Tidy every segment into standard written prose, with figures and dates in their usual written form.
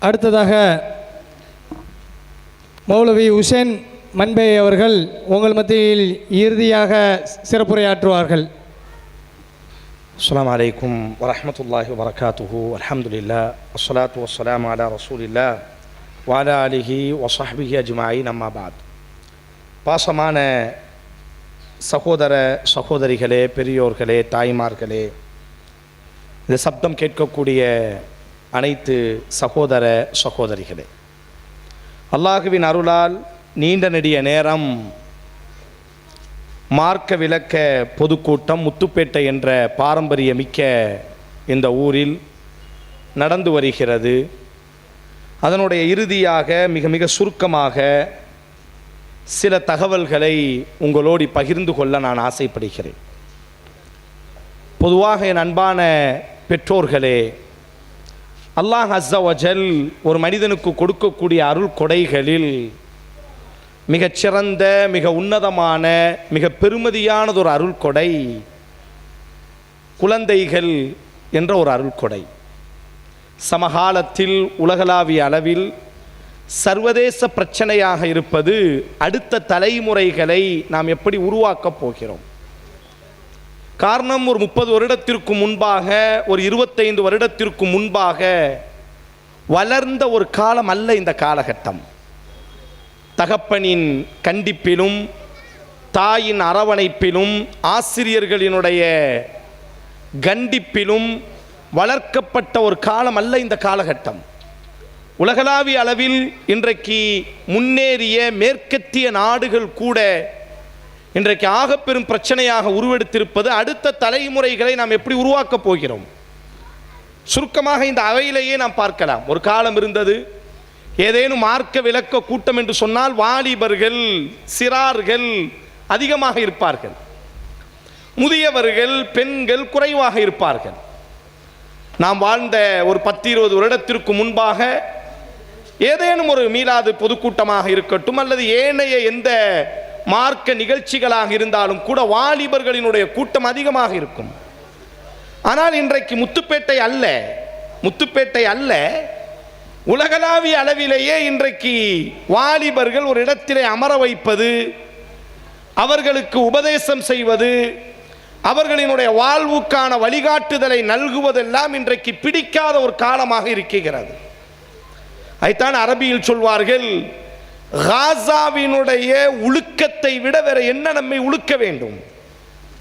அடுத்ததாக மௌலவி உசேன் மன்பே அவர்கள் உங்கள் மத்தியில் இறுதியாக சிறப்புரையாற்றுவார்கள். அஸ்ஸலாமு அலைக்கும் வரஹ்மத்துல்லாஹி வபரகாத்துஹு. அல்ஹம்துலில்லாஹ் வஸ்ஸலாத்து வஸ்ஸலாமு அலா ரசூலில்லாஹ் வ அலா ஆலிஹி வ ஸஹ்பிஹி அஜ்மஈன். அம்மா பாத். பாசமான சகோதர சகோதரிகளே, பெரியோர்களே, தாய்மார்களே, இந்த சப்தம் கேட்கக்கூடிய அனைத்து சகோதர சகோதரிகளே, அல்லாஹுவின் அருளால் நீண்ட நெடிய நேரம் மார்க்க விளக்க பொதுக்கூட்டம் முத்துப்பேட்டை என்ற பாரம்பரியமிக்க இந்த ஊரில் நடந்து வருகிறது. அதனுடைய இறுதியாக மிக மிக சுருக்கமாக சில தகவல்களை உங்களோடு பகிர்ந்து கொள்ள நான் ஆசைப்படுகிறேன். பொதுவாக என் அன்பான பெற்றோர்களே, அல்லாஹ் அஸ்ஸ வஜல் ஒரு மனிதனுக்கு கொடுக்கக்கூடிய அருள் கொடைகளில் மிகச்சிறந்த, மிக உன்னதமான, மிக பெருமதியானதொரு அருள் கொடை குழந்தைகள் என்ற ஒரு அருள் கொடை. சமகாலத்தில் உலகளாவிய அளவில் சர்வதேச பிரச்சனையாக இருப்பது அடுத்த தலைமுறைகளை நாம் எப்படி உருவாக்கப் போகிறோம். காரணம், ஒரு 30 வருடத்திற்கு முன்பாக, ஒரு 25 வருடத்திற்கு முன்பாக வளர்ந்த ஒரு காலம் அல்ல இந்த காலகட்டம். தகப்பனின் கண்டிப்பிலும் தாயின் அரவணைப்பிலும் ஆசிரியர்களினுடைய கண்டிப்பிலும் வளர்க்கப்பட்ட ஒரு காலம் அல்ல இந்த காலகட்டம். உலகளாவிய அளவில் இன்றைக்கு முன்னேறிய மேற்கத்திய நாடுகள் கூட இன்றைக்கு ஆகப்பெரும் பிரச்சனையாக உருவெடுத்திருப்பது அடுத்த தலைமுறைகளை நாம் எப்படி உருவாக்கப் போகிறோம். சுருக்கமாக இந்த அவையிலேயே நாம் பார்க்கலாம். ஒரு காலம் இருந்தது, ஏதேனும் மார்க்க விளக்க கூட்டம் என்று சொன்னால் வாலிபர்கள், சிறார்கள் அதிகமாக இருப்பார்கள், முதியவர்கள், பெண்கள் குறைவாக இருப்பார்கள். நாம் வாழ்ந்த ஒரு 10-20 வருடத்திற்கு முன்பாக ஏதேனும் ஒரு மீலாது பொதுக்கூட்டமாக இருக்கட்டும் அல்லது ஏனைய எந்த மார்க்க நிகழ்ச்சிகளாக இருந்தாலும் கூட வாலிபர்களினுடைய கூட்டம் அதிகமாக இருக்கும். ஆனால் இன்றைக்கு முத்துப்பேட்டை அல்ல உலகளாவிய அளவிலேயே இன்றைக்கு வாலிபர்கள் ஒரு இடத்திலே அமர வைப்பது, அவர்களுக்கு உபதேசம் செய்வது, அவர்களினுடைய வாழ்வுக்கான வழிகாட்டுதலை நல்குவதெல்லாம் இன்றைக்கு பிடிக்காத ஒரு காலமாக இருக்கிறது. அதைத்தான் அரபியில் சொல்வார்கள், காசாவினுடைய உழுக்கத்தை விட வேற என்ன நம்மை உழுக்க வேண்டும்.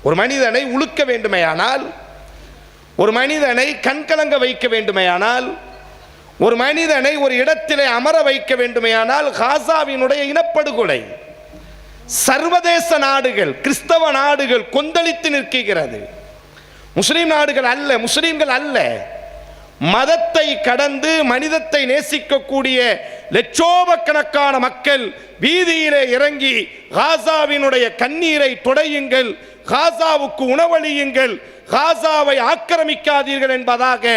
ஒரு மனிதனை உழுக்க வேண்டுமையானால், ஒரு மனிதனை கண்கலங்க வைக்க வேண்டுமையானால், ஒரு மனிதனை ஒரு இடத்திலே அமர வைக்க வேண்டுமையானால் காசாவினுடைய இனப்படுகொலை சர்வதேச நாடுகள், கிறிஸ்தவ நாடுகள் கொந்தளித்து நிற்கிறது. முஸ்லிம்கள் அல்ல, மதத்தை கடந்து மனிதத்தை நேசிக்கக்கூடிய லட்சோபக்கணக்கான மக்கள் வீதியிலே இறங்கி காசாவினுடைய கண்ணீரை துடையுங்கள், காசாவுக்கு உணவளியுங்கள், காசாவை ஆக்கிரமிக்காதீர்கள் என்பதாக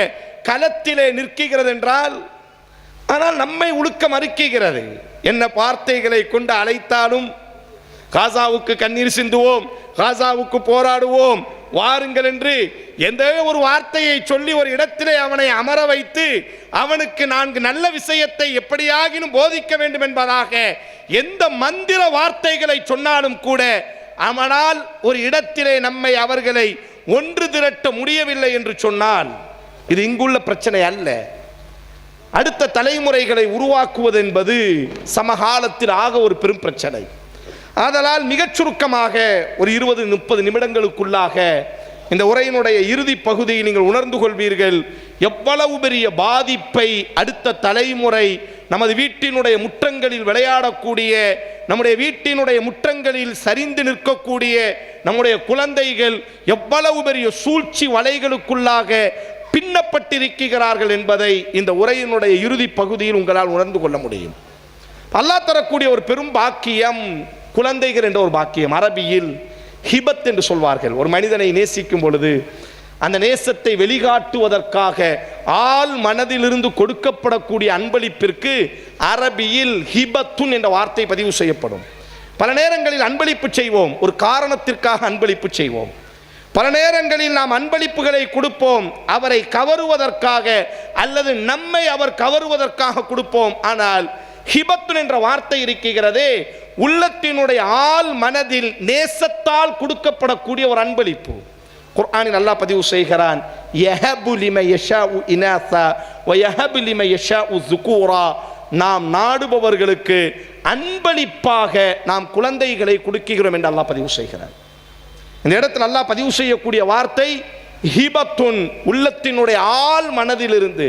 களத்திலே நிற்கிறது என்றால், ஆனால் நம்மை உழுக்க மறுக்கிறது. என்ன வார்த்தைகளை கொண்டு அழைத்தாலும் காசாவுக்கு கண்ணீர் சிந்துவோம், காசாவுக்கு போராடுவோம், வாருங்கள் என்று எந்த ஒரு வார்த்தையை சொல்லி ஒரு இடத்திலே அவனை அமர வைத்து அவனுக்கு 4 நல்ல விஷயத்தை எப்படியாகினும் போதிக்க வேண்டும் என்பதாக எந்த மந்திர வார்த்தைகளை சொன்னாலும் கூட அவனால் ஒரு இடத்திலே நம்மை அவர்களை ஒன்று திரட்ட முடியவில்லை என்று சொன்னால் இது இங்குள்ள பிரச்சனை அல்ல. அடுத்த தலைமுறைகளை உருவாக்குவது என்பது சமகாலத்தில் ஆக ஒரு பெரும் பிரச்சனை. ஆதலால் மிகச் சுருக்கமாக ஒரு 20-30 நிமிடங்களுக்குள்ளாக இந்த உரையினுடைய இறுதி பகுதியை நீங்கள் உணர்ந்து கொள்வீர்கள். எவ்வளவு பெரிய பாதிப்பை அடுத்த தலைமுறை நமது வீட்டினுடைய முற்றங்களில் விளையாடக்கூடிய, நம்முடைய வீட்டினுடைய முற்றங்களில் சரிந்து நிற்கக்கூடிய நம்முடைய குழந்தைகள் எவ்வளவு பெரிய சூழ்ச்சி வலைகளுக்குள்ளாக பின்னப்பட்டிருக்கிறார்கள் என்பதை இந்த உரையினுடைய இறுதி பகுதியில் உங்களால் உணர்ந்து கொள்ள முடியும். அல்லாஹ் தரக்கூடிய ஒரு பெரும் பாக்கியம் குழந்தைகள் என்ற ஒரு பாக்கியம். அரபியில் ஹிபத் என்று சொல்வார்கள். ஒரு மனிதனை நேசிக்கும் பொழுது அந்த நேசத்தை வெளிக்காட்டுவதற்காக ஆள் மனதிலிருந்து கொடுக்கப்படக்கூடிய அன்பளிப்பிற்கு அரபியில் ஹிபத்துன் என்ற வார்த்தை பதிவு செய்யப்படும். பல நேரங்களில் அன்பளிப்பு செய்வோம், ஒரு காரணத்திற்காக அன்பளிப்பு செய்வோம். பல நேரங்களில் நாம் அன்பளிப்புகளை கொடுப்போம், அவரை கவருவதற்காக அல்லது நம்மை அவர் கவருவதற்காக கொடுப்போம். ஆனால் ஹிபத்துன் என்ற வார்த்தை இருக்கிறதே, உள்ளத்தினுடைய ஆள் மனதில் நேசத்தால் கொடுக்கப்படக்கூடிய ஒரு அன்பளிப்பு. குர்ஆனில் அல்லாஹ் பதிவு செய்கிறான், யஹபு லிமன் யஷாஉ இனாஸா வ யஹபு லிமன் யஷாஉ ஸுகூரா. நாம் நாடுபவர்களுக்கு அன்பளிப்பாக நாம் குழந்தைகளை கொடுக்கிறோம் என்று அல்லாஹ் பதிவு செய்கிறான். இந்த இடத்தில் அல்லாஹ் பதிவு செய்யக்கூடிய வார்த்தை ஹிபத்துன், உள்ளத்தினுடைய ஆள் மனதிலிருந்து.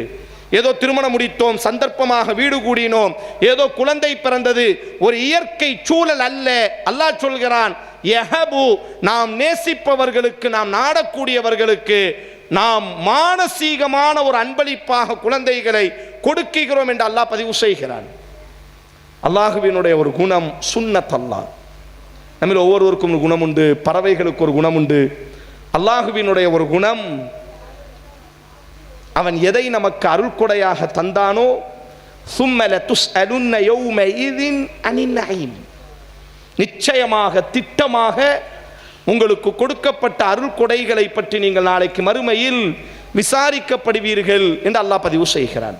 ஏதோ திருமணம் முடித்தோம், சந்தர்ப்பமாக வீடு கூடினோம், ஏதோ குழந்தை பிறந்தது, ஒரு இயற்கை சூழல் அல்ல. அல்லாஹ் சொல்கிறான், யஹபு, நாம் நேசிப்பவர்களுக்கு, நாம் நாடக்கூடியவர்களுக்கு நாம் மானசீகமான ஒரு அன்பளிப்பாக குழந்தைகளை கொடுக்கிறோம் என்று அல்லாஹ் பதிவு செய்கிறான். அல்லாஹுவினுடைய ஒரு குணம் சுன்னத். அல்லாஹ் நம்மில் ஒவ்வொருவருக்கும் ஒரு குணம் உண்டு, பறவைகளுக்கு ஒரு குணம் உண்டு. அல்லாஹுவினுடைய ஒரு குணம், அவன் எதை நமக்கு அருள்கொடையாக தந்தானோ, சும்மல துஸ்அலுன்ன யௌமஇதின் அனின் நஈம், நிச்சயமாக திட்டமாக உங்களுக்கு கொடுக்கப்பட்ட அருள்கொடைகளை பற்றி நீங்கள் நாளைக்கு மறுமையில் விசாரிக்கப்படுவீர்கள் என்று அல்லாஹ் பதிவு செய்கிறான்.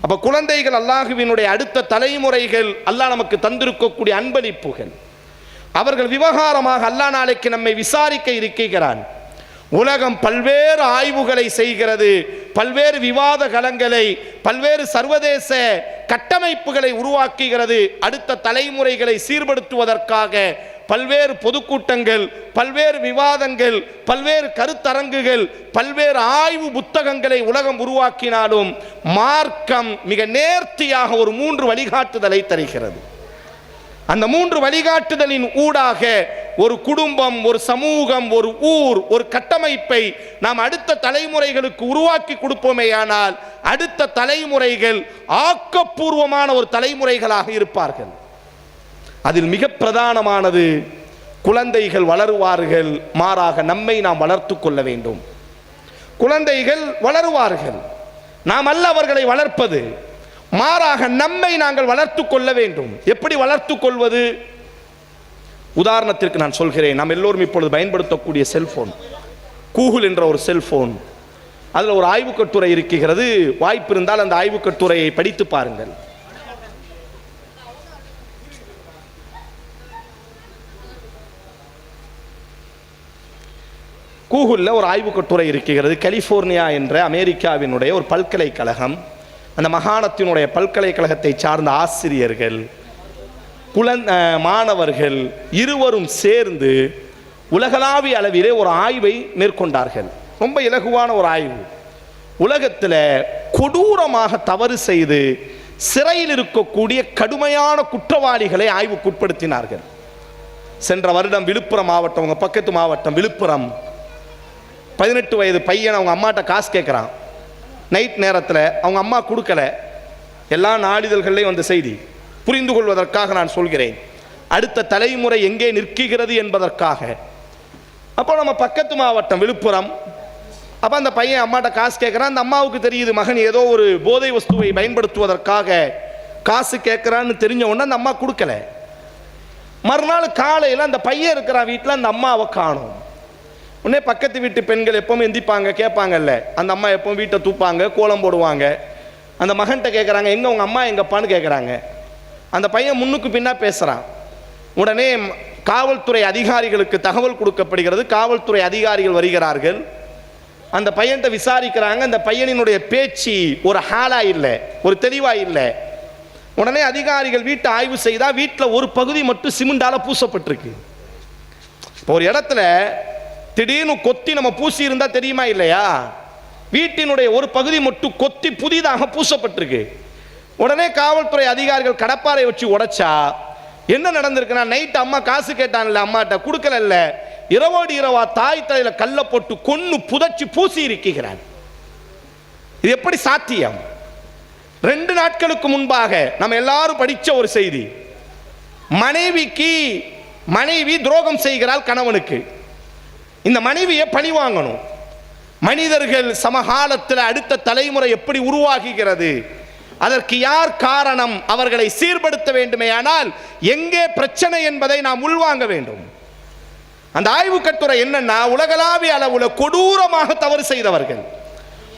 அப்ப குழந்தைகள் அல்லாஹுவினுடைய அடுத்த தலைமுறைகள், அல்லாஹ் நமக்கு தந்திருக்கக்கூடிய அன்பளிப்புகள். அவர்கள் விவகாரமாக அல்லாஹ் நாளைக்கு நம்மை விசாரிக்க இருக்கிறான். உலகம் பல்வேறு ஆய்வுகளை செய்கிறது, பல்வேறு விவாத களங்களை, பல்வேறு சர்வதேச கட்டமைப்புகளை உருவாக்குகிறது. அடுத்த தலைமுறைகளை சீர்படுத்துவதற்காக பல்வேறு பொதுக்கூட்டங்கள், பல்வேறு விவாதங்கள், பல்வேறு கருத்தரங்குகள், பல்வேறு ஆய்வு புத்தகங்களை உலகம் உருவாக்கினாலும் மார்க்கம் மிக நேர்த்தியாக ஒரு 3 வழிகாட்டுதலை தருகிறது. அந்த 3 வழிகாட்டுதலின் ஊடாக ஒரு குடும்பம், ஒரு சமூகம், ஒரு ஊர், ஒரு கட்டமைப்பை நாம் அடுத்த தலைமுறைகளுக்கு உருவாக்கி கொடுப்போமேயானால் அடுத்த தலைமுறைகள் ஆக்கப்பூர்வமான ஒரு தலைமுறைகளாக இருப்பார்கள். அதில் மிக பிரதானமானது குழந்தைகள் வளருவார்கள், மாறாக நம்மை நாம் வளர்த்து கொள்ள வேண்டும். குழந்தைகள் வளருவார்கள், நாம் அல்ல அவர்களை வளர்ப்பது, மாறாக நம்மை நாங்கள் வளர்த்து கொள்ள வேண்டும். எப்படி வளர்த்து கொள்வது? உதாரணத்திற்கு நான் சொல்கிறேன், நாம் எல்லோரும் இப்பொழுது பயன்படுத்தக்கூடிய செல்போன், கூகுள் என்ற ஒரு செல்போன், அதில் ஒரு ஆய்வு கட்டுரை இருக்கிறது. வாய்ப்பு இருந்தால் அந்த ஆய்வு கட்டுரையை படித்து பாருங்கள். கூகுளில் ஒரு ஆய்வு கட்டுரை இருக்கிறது. கலிபோர்னியா என்ற அமெரிக்காவினுடைய ஒரு பல்கலைக்கழகம், அந்த மாகாணத்தினுடைய பல்கலைக்கழகத்தை சார்ந்த ஆசிரியர்கள், மாணவர்கள் இருவரும் சேர்ந்து உலகளாவிய அளவிலே ஒரு ஆய்வை மேற்கொண்டார்கள். ரொம்ப இலகுவான ஒரு ஆய்வு. உலகத்தில் கொடூரமாக தவறு செய்து சிறையில் இருக்கக்கூடிய கடுமையான குற்றவாளிகளை ஆய்வுக்குட்படுத்தினார்கள். சென்ற வருடம் விழுப்புரம் மாவட்டம், உங்கள் பக்கத்து மாவட்டம் விழுப்புரம், 18 வயது பையன் அவங்க அம்மாட்ட காசு கேட்குறான். நைட் நேரத்தில் அவங்க அம்மா கொடுக்கல. எல்லா நாளிதழ்கள்லையும் வந்த செய்தி. புரிந்து கொள்வதற்காக நான் சொல்கிறேன், அடுத்த தலைமுறை எங்கே நிற்கிறது என்பதற்காக. அப்போ நம்ம பக்கத்து மாவட்டம் விழுப்புரம். அப்போ அந்த பையன் அம்மாட்ட காசு கேட்குறான். அந்த அம்மாவுக்கு தெரியுது மகன் ஏதோ ஒரு போதை வஸ்துவை பயன்படுத்துவதற்காக காசு கேட்குறான்னு தெரிஞ்ச உடனே அந்த அம்மா கொடுக்கல. மறுநாள் காலையில் அந்த பையன் இருக்கிறான் வீட்டில், அந்த அம்மாவை காணும். உடனே பக்கத்து வீட்டு பெண்கள் எப்போவும் எந்திப்பாங்க, கேட்பாங்கல்ல. அந்த அம்மா எப்பவும் வீட்டை தூப்பாங்க, கோலம் போடுவாங்க. அந்த மகன்கிட்ட கேட்குறாங்க, எங்கே உங்கள் அம்மா எங்கப்பான்னு கேட்குறாங்க. அந்த பையன் முன்னுக்கு பின்னா பேசுகிறான். உடனே காவல்துறை அதிகாரிகளுக்கு தகவல் கொடுக்கப்படுகிறது. காவல்துறை அதிகாரிகள் வருகிறார்கள். அந்த பையன்கிட்ட விசாரிக்கிறாங்க. அந்த பையனினுடைய பேச்சு ஒரு ஹாலா இல்லை, ஒரு தெளிவாக இல்லை. உடனே அதிகாரிகள் வீட்டை ஆய்வு செய்தால் வீட்டில் ஒரு பகுதி மட்டும் சிமெண்டால பூசப்பட்டிருக்கு. இப்போ ஒரு இடத்துல திடீர்னு கொத்தி நம்ம பூசி இருந்தா தெரியுமா இல்லையா? வீட்டினுடைய ஒரு பகுதி மட்டும் கொத்தி புதிதாக பூசப்பட்டிருக்கு. உடனே காவல்துறை அதிகாரிகள் கடப்பாரை வச்சு உடைச்சா என்ன நடந்திருக்குன்னா, நைட் அம்மா காசு கேட்டான்ல, அம்மாட்ட கொடுக்கல, இரவோடு இரவா தாய் தலையில கல்ல போட்டு கொன்னு புதைச்சி பூசி இருக்கிறான். இது எப்படி சாத்தியம்? 2 நாட்களுக்கு முன்பாக நம்ம எல்லாரும் படிச்ச ஒரு செய்தி. மனைவி துரோகம் செய்கிறாள் கணவனுக்கு. இந்த மனைவியை பழி வாங்கணும். மனிதர்கள் சமகாலத்தில் அடுத்த தலைமுறை எப்படி உருவாகுகிறது, அதற்கு யார் காரணம், அவர்களை சீர்படுத்த வேண்டுமே. ஆனால் எங்கே பிரச்சனை என்பதை நாம் உள்வாங்க வேண்டும். அந்த ஆய்வு கட்டுரை என்னன்னா, உலகளாவிய அளவுல கொடூரமாக தவறு செய்தவர்கள்.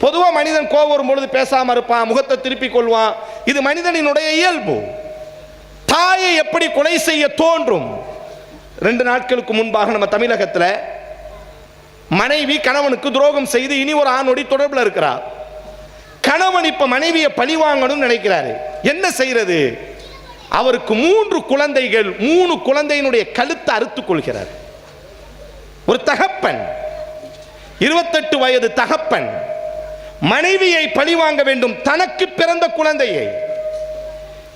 பொதுவாக மனிதன் கோபம் வரும்பொழுது பேசாம இருப்பான், முகத்தை திருப்பிக் கொள்வான். இது மனிதனினுடைய இயல்பு. தாயை எப்படி கொலை செய்ய தோன்றும்? 2 நாட்களுக்கு முன்பாக நம்ம தமிழகத்தில் மனைவி கணவனுக்கு துரோகம் செய்து இனி ஒரு ஆணோடி தொடர்பில் இருக்கிறார். கணவன் இப்ப மனைவியை பழி வாங்கணும்னு நினைக்கிறாரு. என்ன செய்யறது? அவருக்கு 3 குழந்தைகள், 3 குழந்தையினுடைய கழுத்தை அறுத்துக் கொள்கிறார். ஒரு தகப்பன், 28 வயது தகப்பன் மனைவியை பழி வாங்க வேண்டும், தனக்கு பிறந்த குழந்தையை.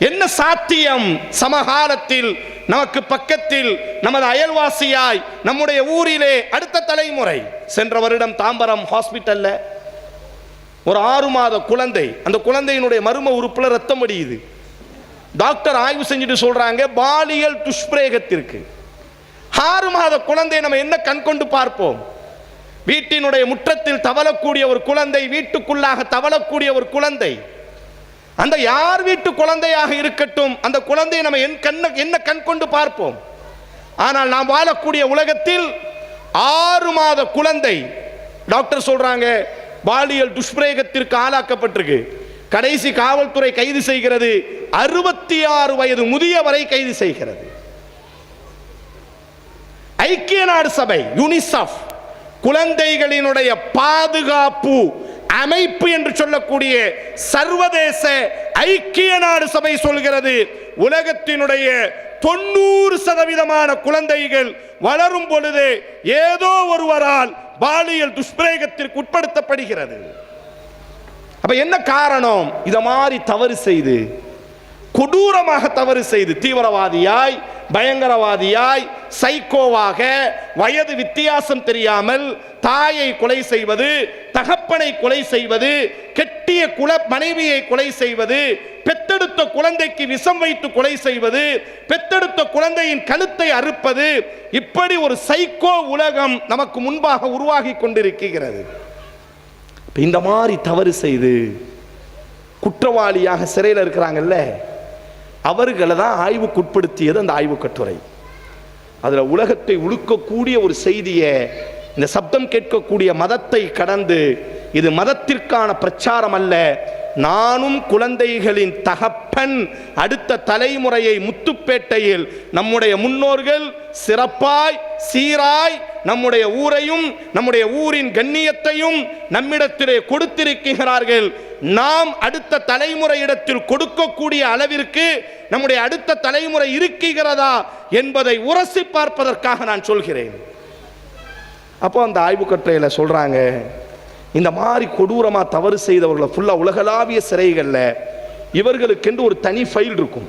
என்ன சாத்தியம்? சமகாலத்தில் நமக்கு பக்கத்தில் நமது அயல்வாசியாய் நம்முடைய ஊரிலே அடுத்த தலைமுறை, சென்ற வருடம் தாம்பரம் ஹாஸ்பிட்டல்ல ஒரு 6 மாத குழந்தை, அந்த குழந்தையினுடைய மர்ம உறுப்புல ரத்தம் வடியுது. டாக்டர் ஆய்வு செஞ்சுட்டு சொல்றாங்க பாலியல் துஷ்பிரயோகத்திற்கு. 6 மாத குழந்தை நம்ம என்ன கண் கொண்டு பார்ப்போம்? வீட்டினுடைய முற்றத்தில் தவளக்கூடிய ஒரு குழந்தை, வீட்டுக்குள்ளாக தவளக்கூடிய ஒரு குழந்தை, அந்த யார் வீட்டு குழந்தையாக இருக்கட்டும், அந்த குழந்தையை நம்ம என்ன கண் கொண்டு பார்ப்போம்? ஆனால் நாம் வாழக்கூடிய உலகத்தில் 6 மாத குழந்தை டாக்டர் சொல்றாங்க பாலியல் துஷ்பிரயோகத்திற்கு ஆளாக்கப்பட்டிருக்கு. கடைசி காவல்துறை கைது செய்கிறது, 66 வயது முதியவரை கைது செய்கிறது. ஐக்கிய நாடு சபை யூனிசெஃப் குழந்தைகளினுடைய பாதுகாப்பு அமைப்பு என்று சொல்லக்கூடிய சர்வதேச ஐக்கிய நாடு சபை சொல்கிறது, உலகத்தினுடைய 90% குழந்தைகள் வளரும் பொழுது ஏதோ ஒருவரால் பாலியல் துஷ்பிரயோகத்திற்கு உட்படுத்தப்படுகிறது. அப்ப என்ன காரணம்? இத மாதிரி தவறு செய்து, கொடூரமாக தவறு செய்து, தீவிரவாதியாய், பயங்கரவாதியாய், சைக்கோவாக, வயது வித்தியாசம் தெரியாமல் தாயை கொலை செய்வது, தகப்பனை கொலை செய்வது, கெட்டிய மனைவியை கொலை செய்வது, பெத்தெடுத்த குழந்தைக்கு விஷம் வைத்து கொலை செய்வது, பெத்தெடுத்த குழந்தையின் கழுத்தை அறுப்பது, இப்படி ஒரு சைக்கோ உலகம் நமக்கு முன்பாக உருவாகி கொண்டிருக்கிறது. இந்த மாதிரி தவறு செய்து குற்றவாளியாக சிறையில் இருக்கிறாங்கல்ல, அவர்களை தான் ஆய்வுக்குட்படுத்தியது அந்த ஆய்வு கட்டுரை. அதில் உலகத்தை உழுக்கக்கூடிய ஒரு செய்தியை, இந்த சப்தம் கேட்கக்கூடிய மதத்தை கடந்து, இது மதத்திற்கான பிரச்சாரம் அல்ல, நானும் குழந்தைகளின் தகப்பன், அடுத்த தலைமுறையை முத்துப்பேட்டையில் நம்முடைய முன்னோர்கள் சிறப்பாய் சீராய் நம்முடைய ஊரையும் நம்முடைய ஊரின் கண்ணியத்தையும் நம்மிடத்திலே கொடுத்திருக்கிறார்கள். நாம் அடுத்த தலைமுறையிடத்தில் கொடுக்கக்கூடிய அளவிற்கு நம்முடைய அடுத்த தலைமுறை இருக்கிறதா என்பதை உரசி பார்ப்பதற்காக நான் சொல்கிறேன். அப்போ அந்த ஆய்வு கட்டுரையில சொல்றாங்க, இந்த மாதிரி கொடூரமாக தவறு செய்தவர்களை ஃபுல்லாக உலகளாவிய சிறைகளில் இவர்களுக்கென்று ஒரு தனி ஃபைல் இருக்கும்,